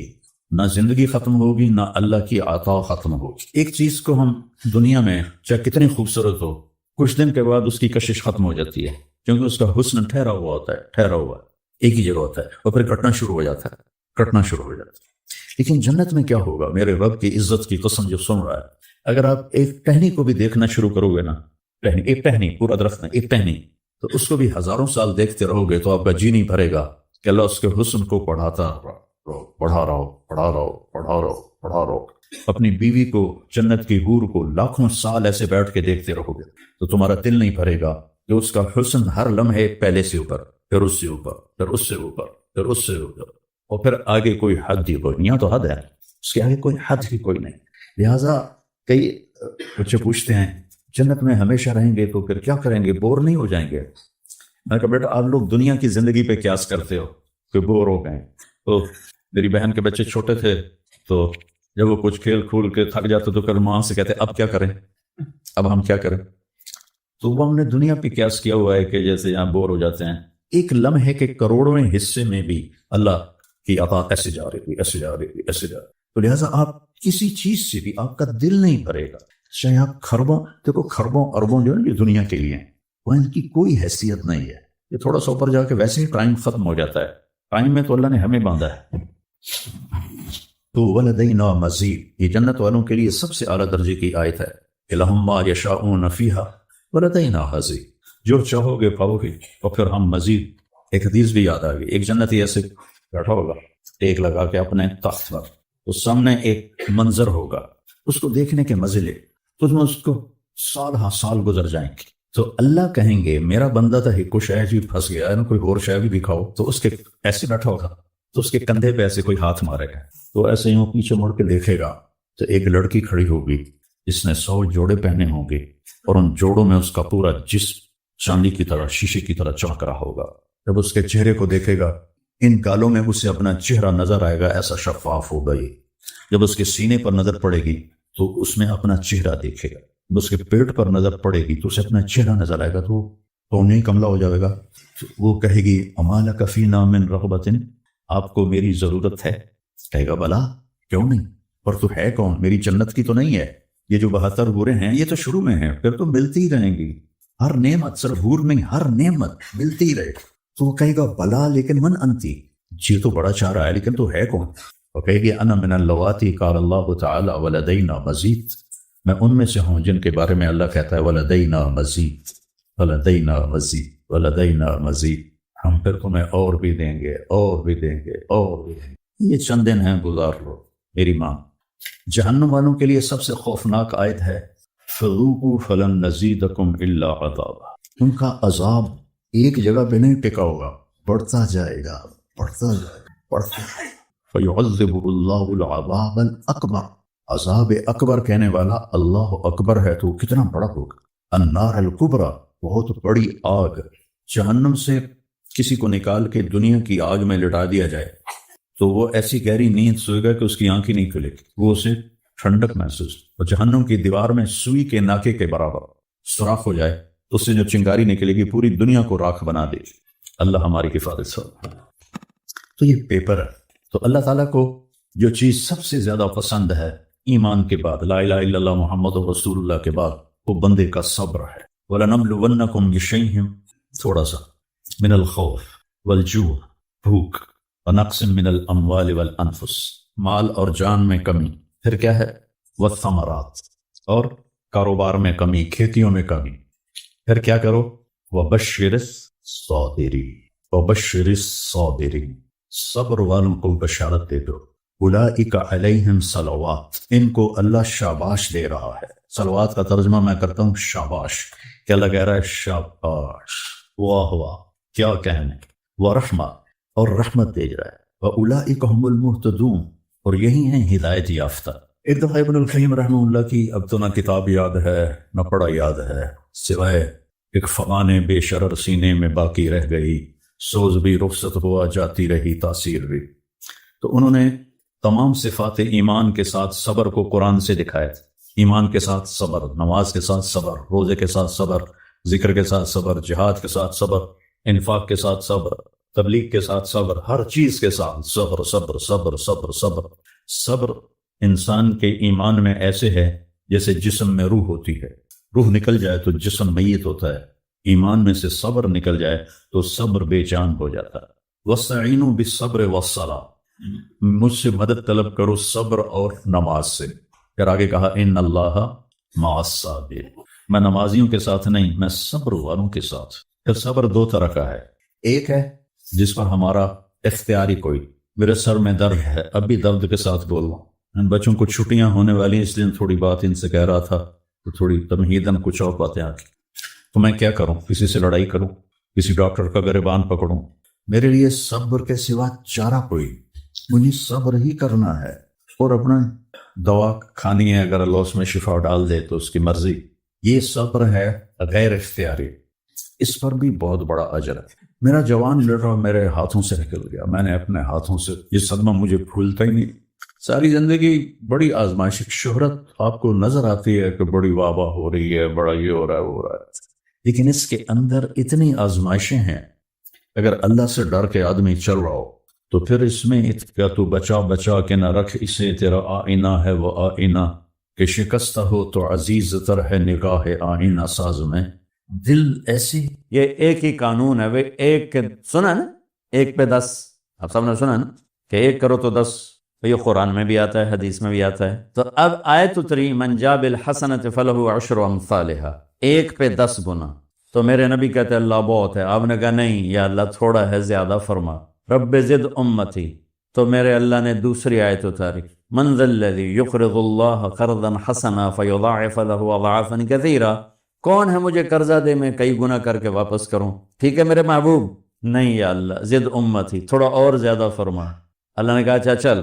نہ زندگی ختم ہوگی نہ اللہ کی عطا ختم ہوگی۔ ایک چیز کو ہم دنیا میں چاہے کتنی خوبصورت ہو، کچھ دن کے بعد اس کی کشش ختم ہو جاتی ہے، کیونکہ اس کا حسن ٹھہرا ہوا ہوتا ہے، ٹھہرا ہوا ایک ہی جگہ ہوتا ہے، اور پھر کٹنا شروع ہو جاتا ہے، کٹنا شروع ہو جاتا ہے۔ لیکن جنت میں کیا ہوگا؟ میرے رب کی عزت کی قسم جو سن رہا ہے، اگر آپ ایک ٹہنی کو بھی دیکھنا شروع کرو گے نا، ایک ٹہنی، پورا درخت نہیں، ایک ٹہنی، تو اس کو بھی ہزاروں سال دیکھتے رہو گے تو آپ کا جی نہیں بھرے گا کہ اللہ اس کے حسن کو بڑھاتا رہو، بڑھا رہو، بڑھا رہو، بڑھا رہو، بڑھا رہو۔ اپنی بیوی کو، جنت کی حور کو لاکھوں سال ایسے بیٹھ کے دیکھتے رہو گے تو تمہارا دل نہیں بھرے گا کہ اس کا حسن ہر لمحے پہلے سے اوپر، پھر اس سے اوپر، پھر اس سے اوپر، پھر اس سے اوپر، اور پھر آگے کوئی حد ہی کوئی، یہاں تو حد ہے، اس کے آگے کوئی حد ہی کوئی نہیں۔ لہٰذا کئی بچے پوچھتے ہیں جنت میں ہمیشہ رہیں گے تو پھر کیا کریں گے، بور نہیں ہو جائیں گے؟ میں کہا بیٹا آپ لوگ دنیا کی زندگی پہ قیاس کرتے ہو کہ بور ہو گئے، تو میری بہن کے بچے چھوٹے تھے تو جب وہ کچھ کھیل کھول کے تھک جاتے تو پھر ماں سے کہتے اب کیا کریں، اب ہم کیا کریں؟ تو وہ ہم نے دنیا پہ قیاس کیا ہوا ہے کہ جیسے یہاں بور ہو جاتے ہیں، ایک لمحے کے کروڑویں حصے میں بھی اللہ کی عطا ایسے جا رہی، ایسے جا رہی، ایسے جا رہی۔ تو لہٰذا آپ کسی چیز سے بھی آپ کا دل نہیں بھرے گا، چاہے آپ خربوں، دیکھو خربوں اربوں جو ہے یہ دنیا کے لیے وہ ان کی کوئی حیثیت نہیں ہے، یہ تھوڑا سا اوپر جا کے ویسے ہی ٹائم ختم ہو جاتا ہے، ٹائم میں تو اللہ نے ہمیں باندھا ہے۔ تو ولدینا مزید، یہ جنت والوں کے لیے سب سے اعلیٰ درجے کی آیت ہے، لہم ما یشاءون فیہا ولدینا مزید، جو چاہو گے پاؤ گے، اور پھر ہم مزید۔ ایک حدیث بھی یاد آ گئی، ایک جنتی ایسے بیٹھا ہوگا ٹیک لگا کے اپنے تخت پر، اس سامنے ایک منظر ہوگا، اس کو دیکھنے کے مزے لے تو اس میں اس کو سال ہاں سال گزر جائیں گے، تو اللہ کہیں گے میرا بندہ تھا ایک کو شے بھی پھنس گیا ہے نا، کوئی اور شے بھی دکھاؤ، تو اس کے ایسے بیٹھا ہوگا تو اس کے کندھے پہ ایسے کوئی ہاتھ مارے گا، تو ایسے یوں پیچھے مڑ کے دیکھے گا تو ایک لڑکی کھڑی ہوگی جس نے 100 جوڑے پہنے ہوں گے، اور ان جوڑوں میں اس کا پورا جسم چاندی کی طرح، شیشے کی طرح چمک رہا ہوگا۔ جب اس کے چہرے کو دیکھے گا، ان گالوں میں اسے اپنا چہرہ نظر آئے گا، ایسا شفاف ہوگا یہ۔ جب اس کے سینے پر نظر پڑے گی تو اس میں اپنا چہرہ دیکھے گا، جب اس کے پیٹ پر نظر پڑے گی تو اسے اپنا چہرہ نظر آئے گا، تو پونے ہی کملا ہو جائے گا۔ وہ کہے گی اما لک فینا من رغبۃ، آپ کو میری ضرورت ہے؟ کہے گا بلا، کیوں نہیں، پر تو ہے کون، میری جنت کی تو نہیں ہے، یہ جو 72 حوریں ہیں یہ تو شروع میں ہیں، پھر تو ملتی ہی رہیں گی، ہر نعمت، صرف حور نہیں ہر نعمت ملتی ہی رہے۔ تو وہ کہے گا بلا لیکن من انتی، جی تو بڑا چاہ رہا ہے لیکن تو ہے کون؟ وہ کہے گی انا من اللواتی قال اللہ تعالی ولدینا مزید، میں ان میں سے ہوں جن کے بارے میں اللہ کہتا ہے ولدینا مزید، ولدینا مزید، ولدینا مزید، ہم پھر تمہیں اور بھی دیں گے، اور بھی دیں گے، اور بھی دیں گے، یہ چند دن ہیں گزار لو میری ماں۔ جہنم والوں کے لیے سب سے خوفناک آیت ہے فذوقوا فلن نزیدکم الا عذابا، ان کا عذاب ایک جگہ پہ نہیں ٹکا ہوگا، بڑھتا جائے گا، بڑھتا جائے گا، بڑھتا جائے گا۔ فیعذب اللہ العذاب الاکبر، عذاب اکبر کہنے والا اللہ اکبر ہے تو کتنا بڑا ہوگا۔ النار الکبریٰ، بہت بڑی آگ۔ جہنم سے کسی کو نکال کے دنیا کی آگ میں لٹا دیا جائے تو وہ ایسی گہری نیند سوئے گا کہ اس کی آنکھ ہی نہیں کھلے گی، وہ اسے ٹھنڈک محسوس، اور جہنم کی دیوار میں سوئی کے ناکے کے برابر سوراخ ہو جائے تو اس سے جو چنگاری نکلے گی پوری دنیا کو راکھ بنا دے گی۔ اللہ ہماری حفاظت ہو۔ تو یہ پیپر ہے۔ تو اللہ تعالیٰ کو جو چیز سب سے زیادہ پسند ہے ایمان کے بعد، لا الہ الا اللہ محمد رسول اللہ کے بعد، وہ بندے کا صبر ہے۔ وَلَنَبْلُوَنَّكُمْ بِشَيْءٍ، تھوڑا سا، من الخوف والجوع، بھوک، ونقص من الاموال والانفس، مال اور جان میں کمی، پھر کیا ہے والثمرات، اور کاروبار میں کمی، کھیتیوں میں کمی، پھر کیا کرو وبشر الصابرین، وبشر الصابرین، صبر والوں کو بشارت دے دو۔ اولئک علیہم صلوات، ان کو اللہ شاباش دے رہا ہے۔ صلوات کا ترجمہ میں کرتا ہوں شاباش، کہ اللہ کہہ رہا ہے شاباش، واہ واہ، کیا کہنے، ورحمہ، اور رحمت دے رہا ہے، واولئک هم المہتدون، اور یہی ہیں ہدایت یافتہ۔ ایک دفعہ ابن القیم رحمہ اللہ کی اب تو نہ کتاب یاد ہے نہ پڑھا یاد ہے، سوائے ایک فغان بے شرر سینے میں باقی رہ گئی، سوز بھی رخصت ہوا جاتی رہی تاثیر بھی۔ تو انہوں نے تمام صفات ایمان کے ساتھ صبر کو قرآن سے دکھایا تھا۔ ایمان کے ساتھ صبر، نماز کے ساتھ صبر، روزے کے ساتھ صبر، ذکر کے ساتھ صبر، جہاد کے ساتھ صبر، انفاق کے ساتھ صبر، تبلیغ کے ساتھ صبر، ہر چیز کے ساتھ صبر صبر صبر صبر صبر۔ صبر انسان کے ایمان میں ایسے ہے جیسے جسم میں روح ہوتی ہے، روح نکل جائے تو جسم میت ہوتا ہے، ایمان میں سے صبر نکل جائے تو صبر بے جان ہو جاتا ہے۔ وَاسْتَعِینُوا بِالصَّبْرِ وَالصَّلَاةِ، مجھ سے مدد طلب کرو صبر اور نماز سے۔ پھر آگے کہا ان اللہ مع الصابرین، میں نمازیوں کے ساتھ نہیں، میں صبر والوں کے ساتھ۔ پھر صبر دو طرح کا ہے، ایک ہے جس پر ہمارا اختیاری کوئی، میرے سر میں درد ہے، اب بھی درد کے ساتھ بول رہا ہوں، ان بچوں کو چھٹیاں ہونے والی ہیں، اس لیے تھوڑی بات ان سے کہہ رہا تھا تو تھوڑی تمہیداً کچھ اور باتیں آ گئی، تو میں کیا کروں؟ کسی سے لڑائی کروں؟ کسی ڈاکٹر کا گریبان پکڑوں؟ میرے لیے صبر کے سوا چارہ کوئی، مجھے صبر ہی کرنا ہے، اور اپنا دوا کھانی ہے، اگر اللہ اس میں شفا ڈال دے تو اس کی مرضی۔ یہ صبر ہے غیر اختیاری، اس پر بھی بہت بڑا اجر ہے۔ میرا جوان لڑکا میرے ہاتھوں سے نکل گیا، میں نے اپنے ہاتھوں سے، یہ صدمہ مجھے بھولتا ہی نہیں۔ ساری زندگی بڑی آزمائش، شہرت آپ کو نظر آتی ہے کہ بڑی واہ واہ ہو رہی ہے، بڑا یہ ہو رہا ہے وہ ہو رہا ہے، لیکن اس کے اندر اتنی آزمائشیں ہیں، اگر اللہ سے ڈر کے آدمی چل رہا ہو تو پھر اس میں کیا تو بچا بچا کے نہ رکھ اسے، تیرا آئینہ ہے وہ آئینہ کہ شکستہ ہو تو عزیز تر ہے نگاہ آئینہ ساز میں۔ دل ایسی، یہ ایک ہی قانون ہے، وہ ایک کے سنا نا، ایک پہ 10، آپ سب نے سنا نا کہ ایک کرو تو 10، یہ قرآن میں بھی آتا ہے، حدیث میں بھی آتا ہے۔ تو اب آیت اتری من جاء بالحسنۃ فلہ عشر امثالھا، ایک پہ 10 گنا۔ تو میرے نبی کہتے ہیں اللہ بہت ہے، آپ نے کہا نہیں یا اللہ تھوڑا ہے، زیادہ فرما، رب زد امتی۔ تو میرے اللہ نے دوسری آیت اتاری من ذا الذی یقرض اللہ قرضا حسنا فیضاعف له اضعافا کثیرا، کون ہے مجھے قرضہ دے میں کئی گنا کر کے واپس کروں؟ ٹھیک ہے میرے محبوب، نہیں یا اللہ زد امتی، تھوڑا اور زیادہ فرما۔ اللہ نے کہا اچھا چل،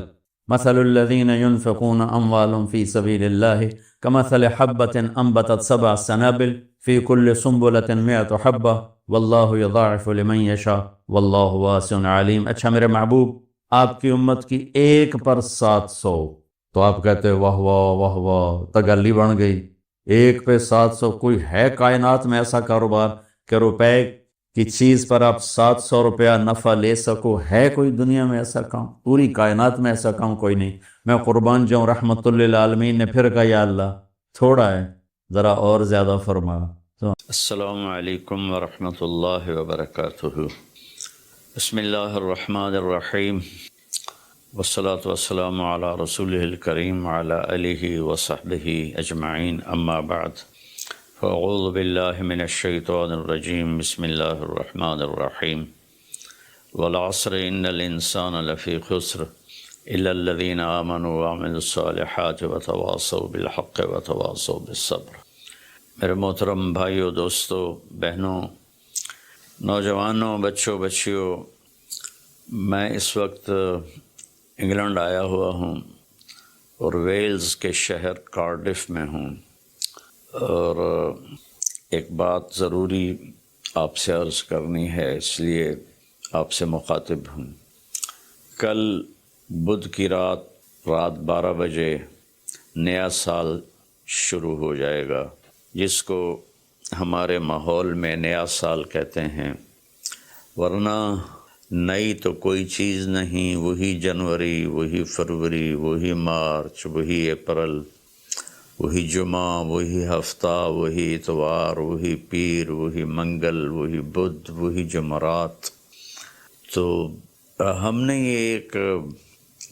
مثل الذین ينفقون اموالهم فی سبیل اللہ کمثل حبۃ انبتت 7 سنابل فی کل سنبلۃ 100 حبہ واللہ یضاعف لمن یشاء واللہ واسع علیم۔ اچھا میرے محبوب، آپ کی امت کی ایک پر 700، تو آپ کہتے واہ واہ واہ واہ، تگلی بن گئی، ایک پہ 700۔ کوئی ہے کائنات میں ایسا کاروبار کہ روپے کی چیز پر آپ 700 روپیہ نفع لے سکو؟ ہے کوئی دنیا میں ایسا کام؟ پوری کائنات میں ایسا کام کوئی نہیں۔ میں قربان جاؤں، رحمت للعالمین نے پھر کہا یا اللہ تھوڑا ہے، ذرا اور زیادہ فرما۔ تو السلام علیکم ورحمۃ اللہ وبرکاتہ۔ بسم اللہ الرحمن الرحیم، والصلاة والسلام علی رسولہ الکریم وعلی آلہ وصحبہ اجمعین، اما بعد، فاعوذ باللہ من الشیطان الرجیم، بسم اللہ الرحمن الرحیم، والعصر ان الانسان لفی خسر الا الذین آمنوا وعملوا الصالحات وتواصوا بالحق وتواصوا بالصبر۔ میرے محترم بھائیوں، دوستوں، بہنوں، نوجوانوں، بچوں، بچیوں، میں اس وقت انگلینڈ آیا ہوا ہوں اور ویلز کے شہر کارڈف میں ہوں، اور ایک بات ضروری آپ سے عرض کرنی ہے، اس لیے آپ سے مخاطب ہوں۔ کل بدھ کی رات 12 بجے نیا سال شروع ہو جائے گا، جس کو ہمارے ماحول میں نیا سال کہتے ہیں، ورنہ نئی تو کوئی چیز نہیں، وہی جنوری، وہی فروری، وہی مارچ، وہی اپریل، وہی جمعہ، وہی ہفتہ، وہی اتوار، وہی پیر، وہی منگل، وہی بدھ، وہی جمعرات۔ تو ہم نے یہ ایک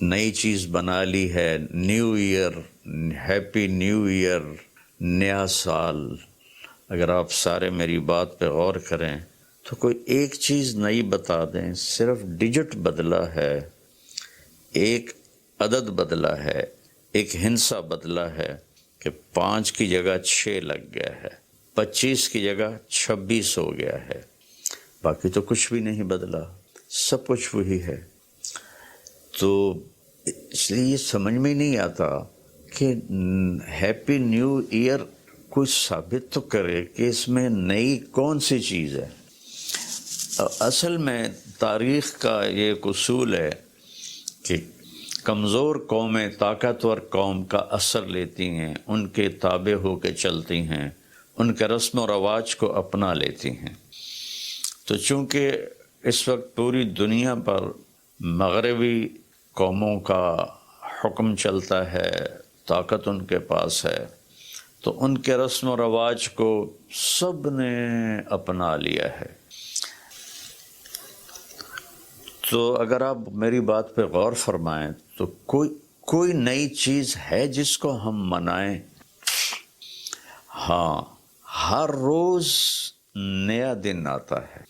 نئی چیز بنا لی ہے، new year, happy new year, نیا سال۔ اگر آپ سارے میری بات پہ غور کریں تو کوئی ایک چیز نئی بتا دیں، صرف ڈیجٹ بدلا ہے، ایک عدد بدلا ہے، ایک ہندسہ بدلا ہے کہ 5 کی جگہ 6 لگ گیا ہے، 25 کی جگہ 26 ہو گیا ہے، باقی تو کچھ بھی نہیں بدلا، سب کچھ وہی ہے۔ تو اس لیے یہ سمجھ میں نہیں آتا کہ ہیپی نیو ایئر کوئی ثابت تو کرے کہ اس میں نئی کون سی چیز ہے۔ اصل میں تاریخ کا یہ ایک اصول ہے کہ کمزور قومیں طاقتور قوم کا اثر لیتی ہیں، ان کے تابع ہو کے چلتی ہیں، ان کے رسم و رواج کو اپنا لیتی ہیں۔ تو چونکہ اس وقت پوری دنیا پر مغربی قوموں کا حکم چلتا ہے، طاقت ان کے پاس ہے، تو ان کے رسم و رواج کو سب نے اپنا لیا ہے۔ تو اگر آپ میری بات پہ غور فرمائیں تو کوئی نئی چیز ہے جس کو ہم منائیں؟ ہاں، ہر روز نیا دن آتا ہے،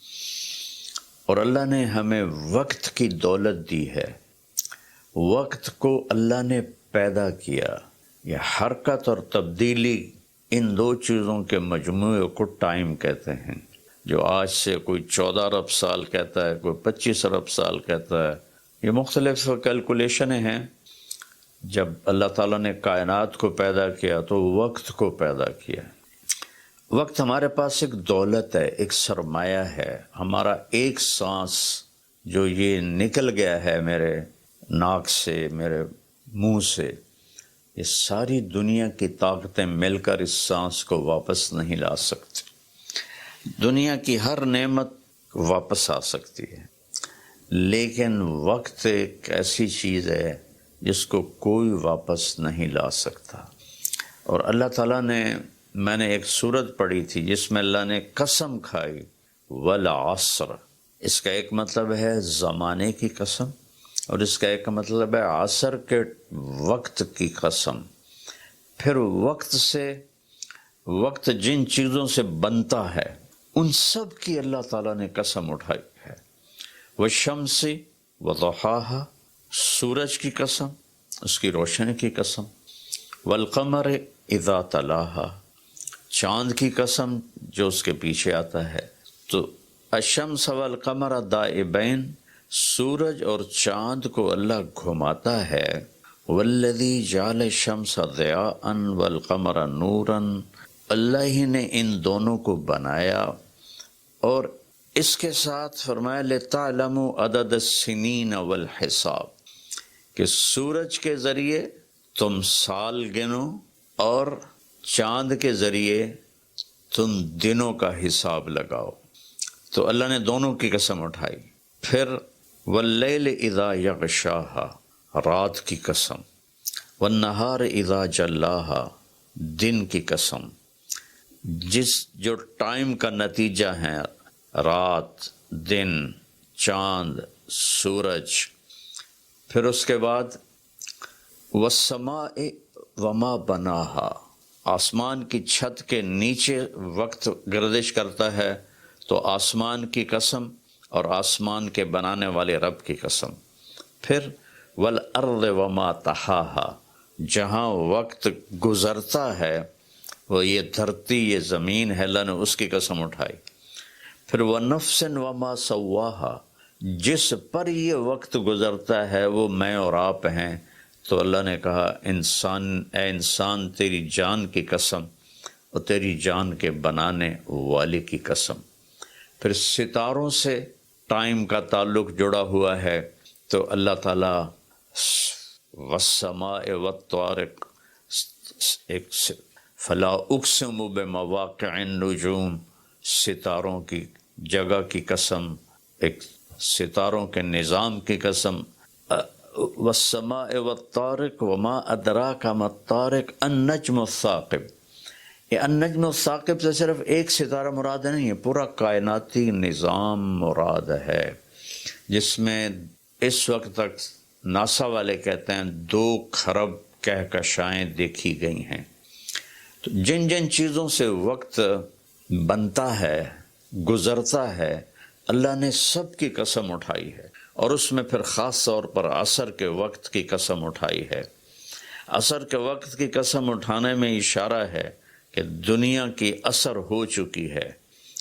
اور اللہ نے ہمیں وقت کی دولت دی ہے۔ وقت کو اللہ نے پیدا کیا۔ یہ حرکت اور تبدیلی، ان دو چیزوں کے مجموعے کو ٹائم کہتے ہیں۔ جو آج سے کوئی 14 ارب سال کہتا ہے، کوئی 25 ارب سال کہتا ہے، یہ مختلف کیلکولیشنیں ہیں۔ جب اللہ تعالیٰ نے کائنات کو پیدا کیا تو وقت کو پیدا کیا۔ وقت ہمارے پاس ایک دولت ہے، ایک سرمایہ ہے۔ ہمارا ایک سانس جو یہ نکل گیا ہے میرے ناک سے، میرے منہ سے، یہ ساری دنیا کی طاقتیں مل کر اس سانس کو واپس نہیں لا سکتی۔ دنیا کی ہر نعمت واپس آ سکتی ہے، لیکن وقت ایک ایسی چیز ہے جس کو کوئی واپس نہیں لا سکتا۔ اور اللہ تعالیٰ نے، میں نے ایک سورت پڑھی تھی جس میں اللہ نے قسم کھائی، والعصر۔ اس کا ایک مطلب ہے زمانے کی قسم، اور اس کا ایک مطلب ہے عصر کے وقت کی قسم۔ پھر وقت جن چیزوں سے بنتا ہے ان سب کی اللہ تعالیٰ نے قسم اٹھائی ہے۔ والشمس وضحاها، سورج کی قسم، اس کی روشنی کی قسم۔ والقمر اذا تلاها، چاند کی قسم جو اس کے پیچھے آتا ہے۔ تو الشمس والقمر دائبین، سورج اور چاند کو اللہ گھماتا ہے۔ والذی جعل الشمس ضیاء والقمر نورا، اللہ ہی نے ان دونوں کو بنایا، اور اس کے ساتھ فرمایا لِتَعْلَمُوا عَدَدَ السِّنِينَ وَالْحِسَابِ، کہ سورج کے ذریعے تم سال گنو اور چاند کے ذریعے تم دنوں کا حساب لگاؤ۔ تو اللہ نے دونوں کی قسم اٹھائی۔ پھر واللیل اذا یغشاہا، رات کی قسم۔ والنہار اذا جلاہا، دن کی قسم۔ جو ٹائم کا نتیجہ ہے، رات، دن، چاند، سورج۔ پھر اس کے بعد والسماء وما بناہا، آسمان کی چھت کے نیچے وقت گردش کرتا ہے، تو آسمان کی قسم اور آسمان کے بنانے والے رب کی قسم۔ پھر والارض وما طحاہا، جہاں وقت گزرتا ہے وہ یہ دھرتی، یہ زمین ہے، اللہ نے اس کی قسم اٹھائی۔ پھر ونفس وما سواہا، جس پر یہ وقت گزرتا ہے وہ میں اور آپ ہیں، تو اللہ نے کہا اے انسان تیری جان کی قسم اور تیری جان کے بنانے والے کی قسم۔ پھر ستاروں سے ٹائم کا تعلق جڑا ہوا ہے، تو اللہ تعالیٰ والسماء والطارق، فلا اقسم بمواقع النجوم، ستاروں کی جگہ کی قسم، ایک ستاروں کے نظام کی قسم۔ والسماء والطارق وما ادراک ما الطارق النجم الثاقب، یہ النجم الثاقب سے صرف ایک ستارہ مراد نہیں ہے، پورا کائناتی نظام مراد ہے، جس میں اس وقت تک ناسا والے کہتے ہیں 2 کھرب کہکشائیں دیکھی گئی ہیں۔ تو جن جن چیزوں سے وقت بنتا ہے، گزرتا ہے، اللہ نے سب کی قسم اٹھائی ہے، اور اس میں پھر خاص طور پر عصر کے وقت کی قسم اٹھائی ہے۔ عصر کے وقت کی قسم اٹھانے میں اشارہ ہے کہ دنیا کی عصر ہو چکی ہے،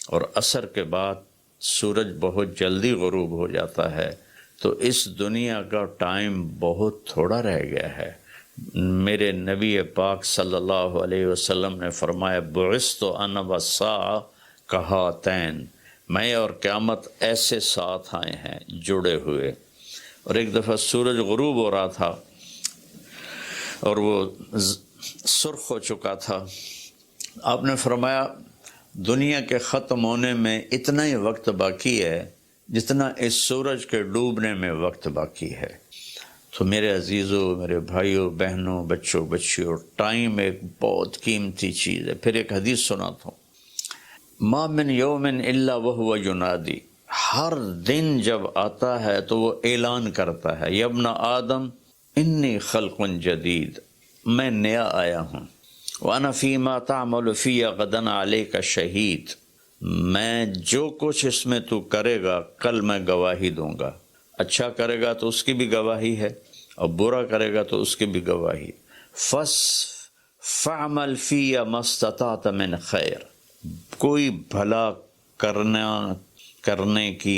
اور عصر کے بعد سورج بہت جلدی غروب ہو جاتا ہے، تو اس دنیا کا ٹائم بہت تھوڑا رہ گیا ہے۔ میرے نبی پاک صلی اللہ علیہ وسلم نے فرمایا بعثت انا والساعہ کہاتین، میں اور قیامت ایسے ساتھ آئے ہیں جڑے ہوئے۔ اور ایک دفعہ سورج غروب ہو رہا تھا اور وہ سرخ ہو چکا تھا، آپ نے فرمایا دنیا کے ختم ہونے میں اتنا ہی وقت باقی ہے جتنا اس سورج کے ڈوبنے میں وقت باقی ہے۔ تو میرے عزیزوں، میرے بھائیوں بہنوں، بچوں بچیوں، ٹائم ایک بہت قیمتی چیز ہے۔ پھر ایک حدیث سناتا ہوں، ما من یوم الا وہو ینادی، ہر دن جب آتا ہے تو وہ اعلان کرتا ہے، یا ابن آدم انی خلق جدید، میں نیا آیا ہوں، وانا فیما تعمل فی غدا علیک شہید، میں جو کچھ اس میں تو کرے گا کل میں گواہی دوں گا، اچھا کرے گا تو اس کی بھی گواہی ہے اور برا کرے گا تو اس کی بھی گواہی۔ فعمل فی ما استطعت من خیر، کوئی بھلا کرنے کی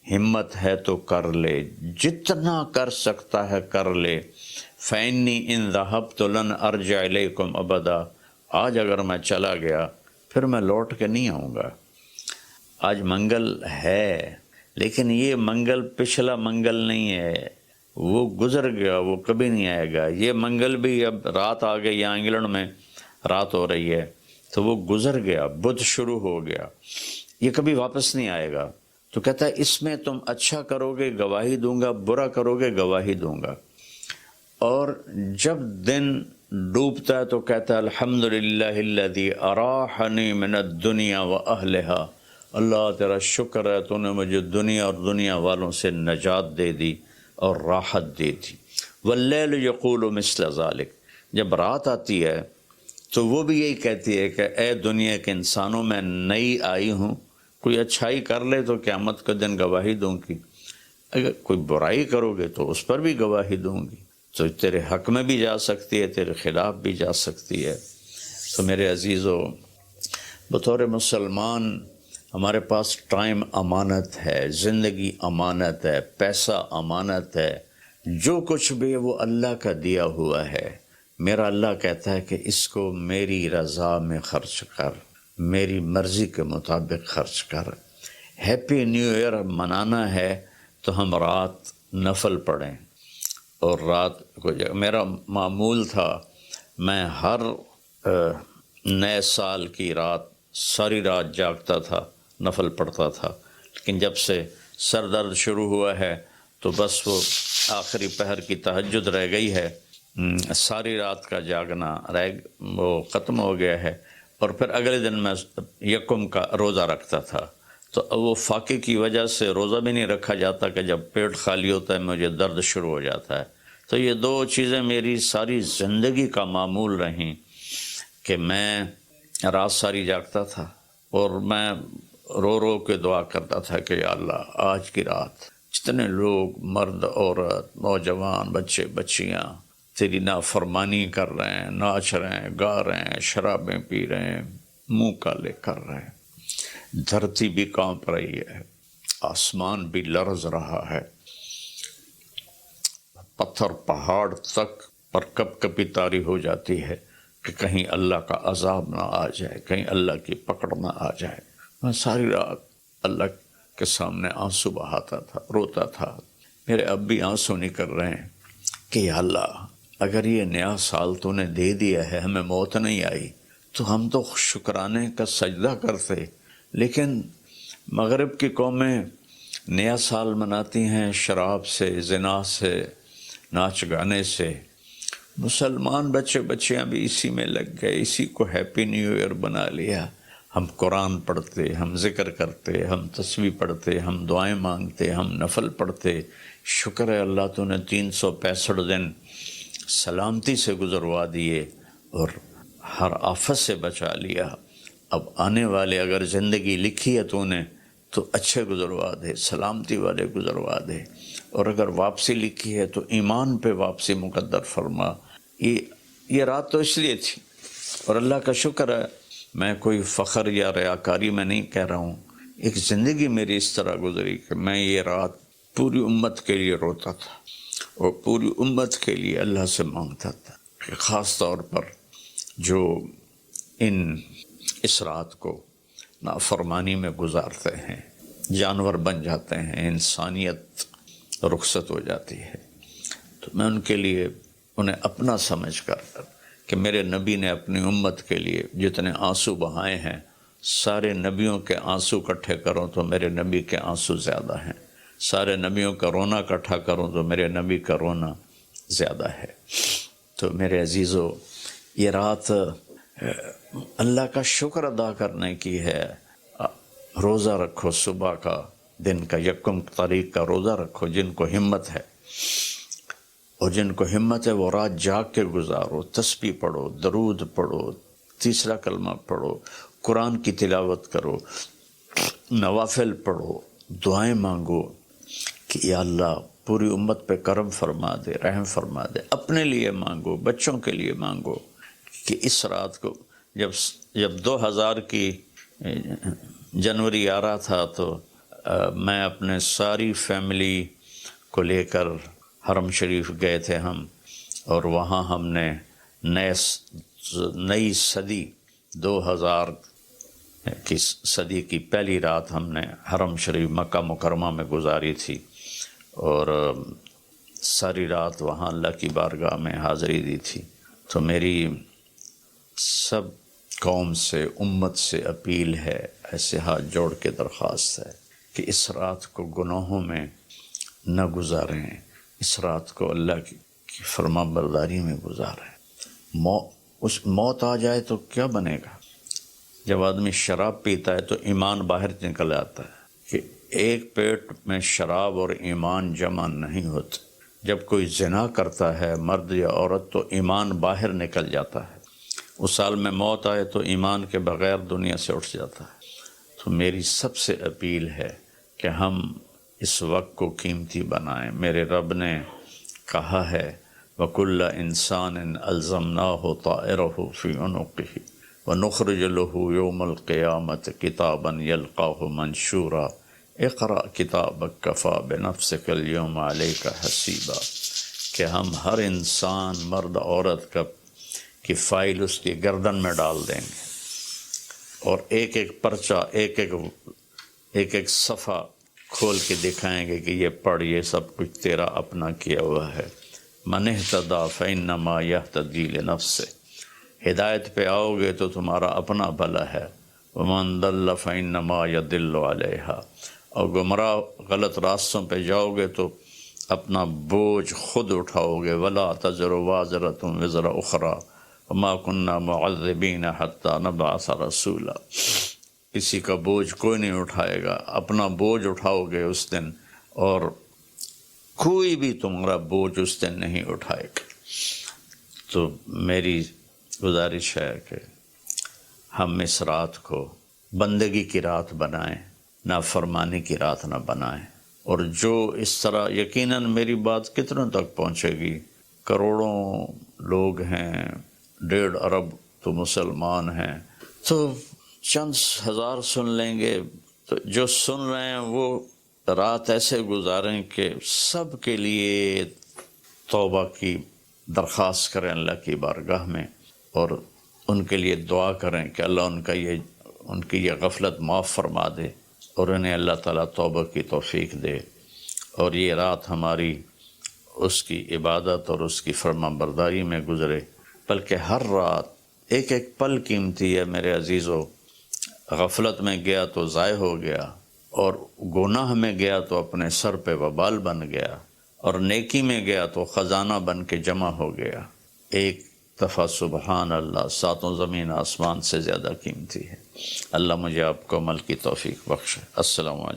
ہمت ہے تو کر لے، جتنا کر سکتا ہے کر لے۔ فإنی ان ذہبت لن ارجع الیکم ابدا، آج اگر میں چلا گیا پھر میں لوٹ کے نہیں آؤں گا۔ آج منگل ہے لیکن یہ منگل پچھلا منگل نہیں ہے، وہ گزر گیا، وہ کبھی نہیں آئے گا۔ یہ منگل بھی اب رات آ گئی، یہاں انگلینڈ میں رات ہو رہی ہے تو وہ گزر گیا، بدھ شروع ہو گیا، یہ کبھی واپس نہیں آئے گا۔ تو کہتا ہے اس میں تم اچھا کرو گے گواہی دوں گا، برا کرو گے گواہی دوں گا۔ اور جب دن ڈوبتا ہے تو کہتا ہے الحمدللہ الذی اراحنی من الدنیا واہلہا، اللہ تیرا شکر ہے تو نے مجھے دنیا اور دنیا والوں سے نجات دے دی اور راحت دے دی۔ واللیل یقول مثل ذالک، جب رات آتی ہے تو وہ بھی یہی کہتی ہے کہ اے دنیا کے انسانوں میں نئی آئی ہوں، کوئی اچھائی کر لے تو قیامت کے دن گواہی دوں گی، اگر کوئی برائی کرو گے تو اس پر بھی گواہی دوں گی۔ تو تیرے حق میں بھی جا سکتی ہے، تیرے خلاف بھی جا سکتی ہے۔ تو میرے عزیزو، بطور مسلمان ہمارے پاس ٹائم امانت ہے، زندگی امانت ہے، پیسہ امانت ہے، جو کچھ بھی ہے وہ اللہ کا دیا ہوا ہے۔ میرا اللہ کہتا ہے کہ اس کو میری رضا میں خرچ کر، میری مرضی کے مطابق خرچ کر۔ ہیپی نیو ایئر منانا ہے تو ہم رات نفل پڑھیں، اور رات کو میرا معمول تھا میں ہر نئے سال کی رات ساری رات جاگتا تھا، نفل پڑھتا تھا، لیکن جب سے سر درد شروع ہوا ہے تو بس وہ آخری پہر کی تہجد رہ گئی ہے، ساری رات کا جاگنا وہ ختم ہو گیا ہے۔ اور پھر اگلے دن میں یکم کا روزہ رکھتا تھا، تو وہ فاقے کی وجہ سے روزہ بھی نہیں رکھا جاتا کہ جب پیٹ خالی ہوتا ہے مجھے درد شروع ہو جاتا ہے۔ تو یہ دو چیزیں میری ساری زندگی کا معمول رہیں کہ میں رات ساری جاگتا تھا اور میں رو رو کے دعا کرتا تھا کہ یا اللہ آج کی رات جتنے لوگ مرد عورت نوجوان بچے بچیاں تیری نافرمانی کر رہے ہیں، ناچ رہے ہیں، گا رہے ہیں، شرابیں پی رہے ہیں، منہ کالے کر رہے ہیں، دھرتی بھی کانپ رہی ہے، آسمان بھی لرز رہا ہے، پتھر پہاڑ تک پر کپ کپی طاری ہو جاتی ہے کہ کہیں اللہ کا عذاب نہ آ جائے، کہیں اللہ کی پکڑ نہ آ جائے۔ میں ساری رات اللہ کے سامنے آنسو بہاتا تھا، روتا تھا، میرے اب بھی آنسو نکل رہے ہیں کہ یا اللہ اگر یہ نیا سال تو نے دے دیا ہے، ہمیں موت نہیں آئی تو ہم تو شکرانے کا سجدہ کرتے، لیکن مغرب کی قومیں نیا سال مناتی ہیں شراب سے، زنا سے، ناچ گانے سے، مسلمان بچے بچیاں بھی اسی میں لگ گئے، اسی کو ہیپی نیو ایئر بنا لیا۔ ہم قرآن پڑھتے، ہم ذکر کرتے، ہم تسبیح پڑھتے، ہم دعائیں مانگتے، ہم نفل پڑھتے۔ شکر ہے اللہ تو نے 365 دن سلامتی سے گزروا دیے اور ہر آفت سے بچا لیا۔ اب آنے والے اگر زندگی لکھی ہے تو نے تو اچھے گزروا دے، سلامتی والے گزروا دے، اور اگر واپسی لکھی ہے تو ایمان پہ واپسی مقدر فرما۔ یہ رات تو اس لیے تھی، اور اللہ کا شکر ہے میں کوئی فخر یا ریاکاری میں نہیں کہہ رہا ہوں، ایک زندگی میری اس طرح گزری کہ میں یہ رات پوری امت کے لیے روتا تھا اور پوری امت کے لیے اللہ سے مانگتا تھا کہ خاص طور پر جو اس رات کو نافرمانی میں گزارتے ہیں، جانور بن جاتے ہیں، انسانیت رخصت ہو جاتی ہے، تو میں ان کے لیے انہیں اپنا سمجھ کر کہ میرے نبی نے اپنی امت کے لیے جتنے آنسو بہائے ہیں، سارے نبیوں کے آنسو اکٹھے کروں تو میرے نبی کے آنسو زیادہ ہیں، سارے نبیوں کا رونا اکٹھا کروں تو میرے نبی کا رونا زیادہ ہے۔ تو میرے عزیزو، یہ رات اللہ کا شکر ادا کرنے کی ہے۔ روزہ رکھو، صبح کا دن کا 1 تاریخ کا روزہ رکھو، جن کو ہمت ہے، اور جن کو ہمت ہے وہ رات جاگ کے گزارو، تسبیح پڑھو، درود پڑھو، تیسرا کلمہ پڑھو، قرآن کی تلاوت کرو، نوافل پڑھو، دعائیں مانگو کہ یا اللہ پوری امت پہ کرم فرما دے، رحم فرما دے۔ اپنے لیے مانگو، بچوں کے لیے مانگو کہ اس رات کو جب 2000 کی جنوری آ رہا تھا تو میں اپنے ساری فیملی کو لے کر حرم شریف گئے تھے ہم، اور وہاں ہم نے نئی صدی 2000 کی صدی کی پہلی رات ہم نے حرم شریف مکہ مکرمہ میں گزاری تھی، اور ساری رات وہاں اللہ کی بارگاہ میں حاضری دی تھی۔ تو میری سب قوم سے، امت سے اپیل ہے، ایسے ہاتھ جوڑ کے درخواست ہے کہ اس رات کو گناہوں میں نہ گزاریں، اس رات کو اللہ کی فرما برداری میں گزاریں۔ موت آ جائے تو کیا بنے گا؟ جب آدمی شراب پیتا ہے تو ایمان باہر نکل آتا ہے کہ ایک پیٹ میں شراب اور ایمان جمع نہیں ہوتے۔ جب کوئی زنا کرتا ہے مرد یا عورت تو ایمان باہر نکل جاتا ہے، اس سال میں موت آئے تو ایمان کے بغیر دنیا سے اٹھ جاتا ہے۔ تو میری سب سے اپیل ہے کہ ہم اس وقت کو قیمتی بنائیں۔ میرے رب نے کہا ہے وَكُلَّ إِنسَانٍ أَلْزَمْنَاهُ طَائِرَهُ فِي عُنُقِهِ وَنُخْرِجُ لَهُ يَوْمَ الْقِيَامَةِ كِتَابًا يَلْقَاهُ مَنْشُورًا اقرأ كِتَابَكَ كَفَى بِنَفْسِكَ الْيَوْمَ عَلَيْكَ حَسِيبًا، کہ ہم ہر انسان، مرد عورت کی فائل اس کی گردن میں ڈال دیں گے، اور ایک ایک پرچہ، ایک ایک صفحہ کھول کے دکھائیں گے کہ یہ پڑھ، یہ سب کچھ تیرا اپنا کیا ہوا ہے۔ من اہتدی فإنما یہتدی لنفسہ، ہدایت پہ آؤ گے تو تمہارا اپنا بھلا ہے، ومن ضل فإنما یضل علیہا، اور گمراہ غلط راستوں پہ جاؤ گے تو اپنا بوجھ خود اٹھاؤ گے۔ ولا تزر وازرۃ وزر اخری وما كنا معذبین حتی نبعث رسولا، کسی کا بوجھ کوئی نہیں اٹھائے گا، اپنا بوجھ اٹھاؤ گے اس دن، اور کوئی بھی تمہارا بوجھ اس دن نہیں اٹھائے گا۔ تو میری گزارش ہے کہ ہم اس رات کو بندگی کی رات بنائیں، نافرمانی کی رات نہ بنائیں، اور جو اس طرح، یقیناً میری بات کتنوں تک پہنچے گی، کروڑوں لوگ ہیں، 1.5 ارب تو مسلمان ہیں، تو چند ہزار سن لیں گے، تو جو سن رہے ہیں وہ رات ایسے گزاریں کہ سب کے لیے توبہ کی درخواست کریں اللہ کی بارگاہ میں، اور ان کے لیے دعا کریں کہ اللہ ان کی یہ غفلت معاف فرما دے، اور انہیں اللہ تعالیٰ توبہ کی توفیق دے، اور یہ رات ہماری اس کی عبادت اور اس کی فرما برداری میں گزرے، بلکہ ہر رات ایک ایک پل قیمتی ہے میرے عزیزو۔ غفلت میں گیا تو ضائع ہو گیا، اور گناہ میں گیا تو اپنے سر پہ وبال بن گیا، اور نیکی میں گیا تو خزانہ بن کے جمع ہو گیا۔ ایک دفعہ سبحان اللہ 7 زمین آسمان سے زیادہ قیمتی ہے۔ اللہ مجھے آپ کو عمل کی توفیق بخشے۔ السلام علیکم۔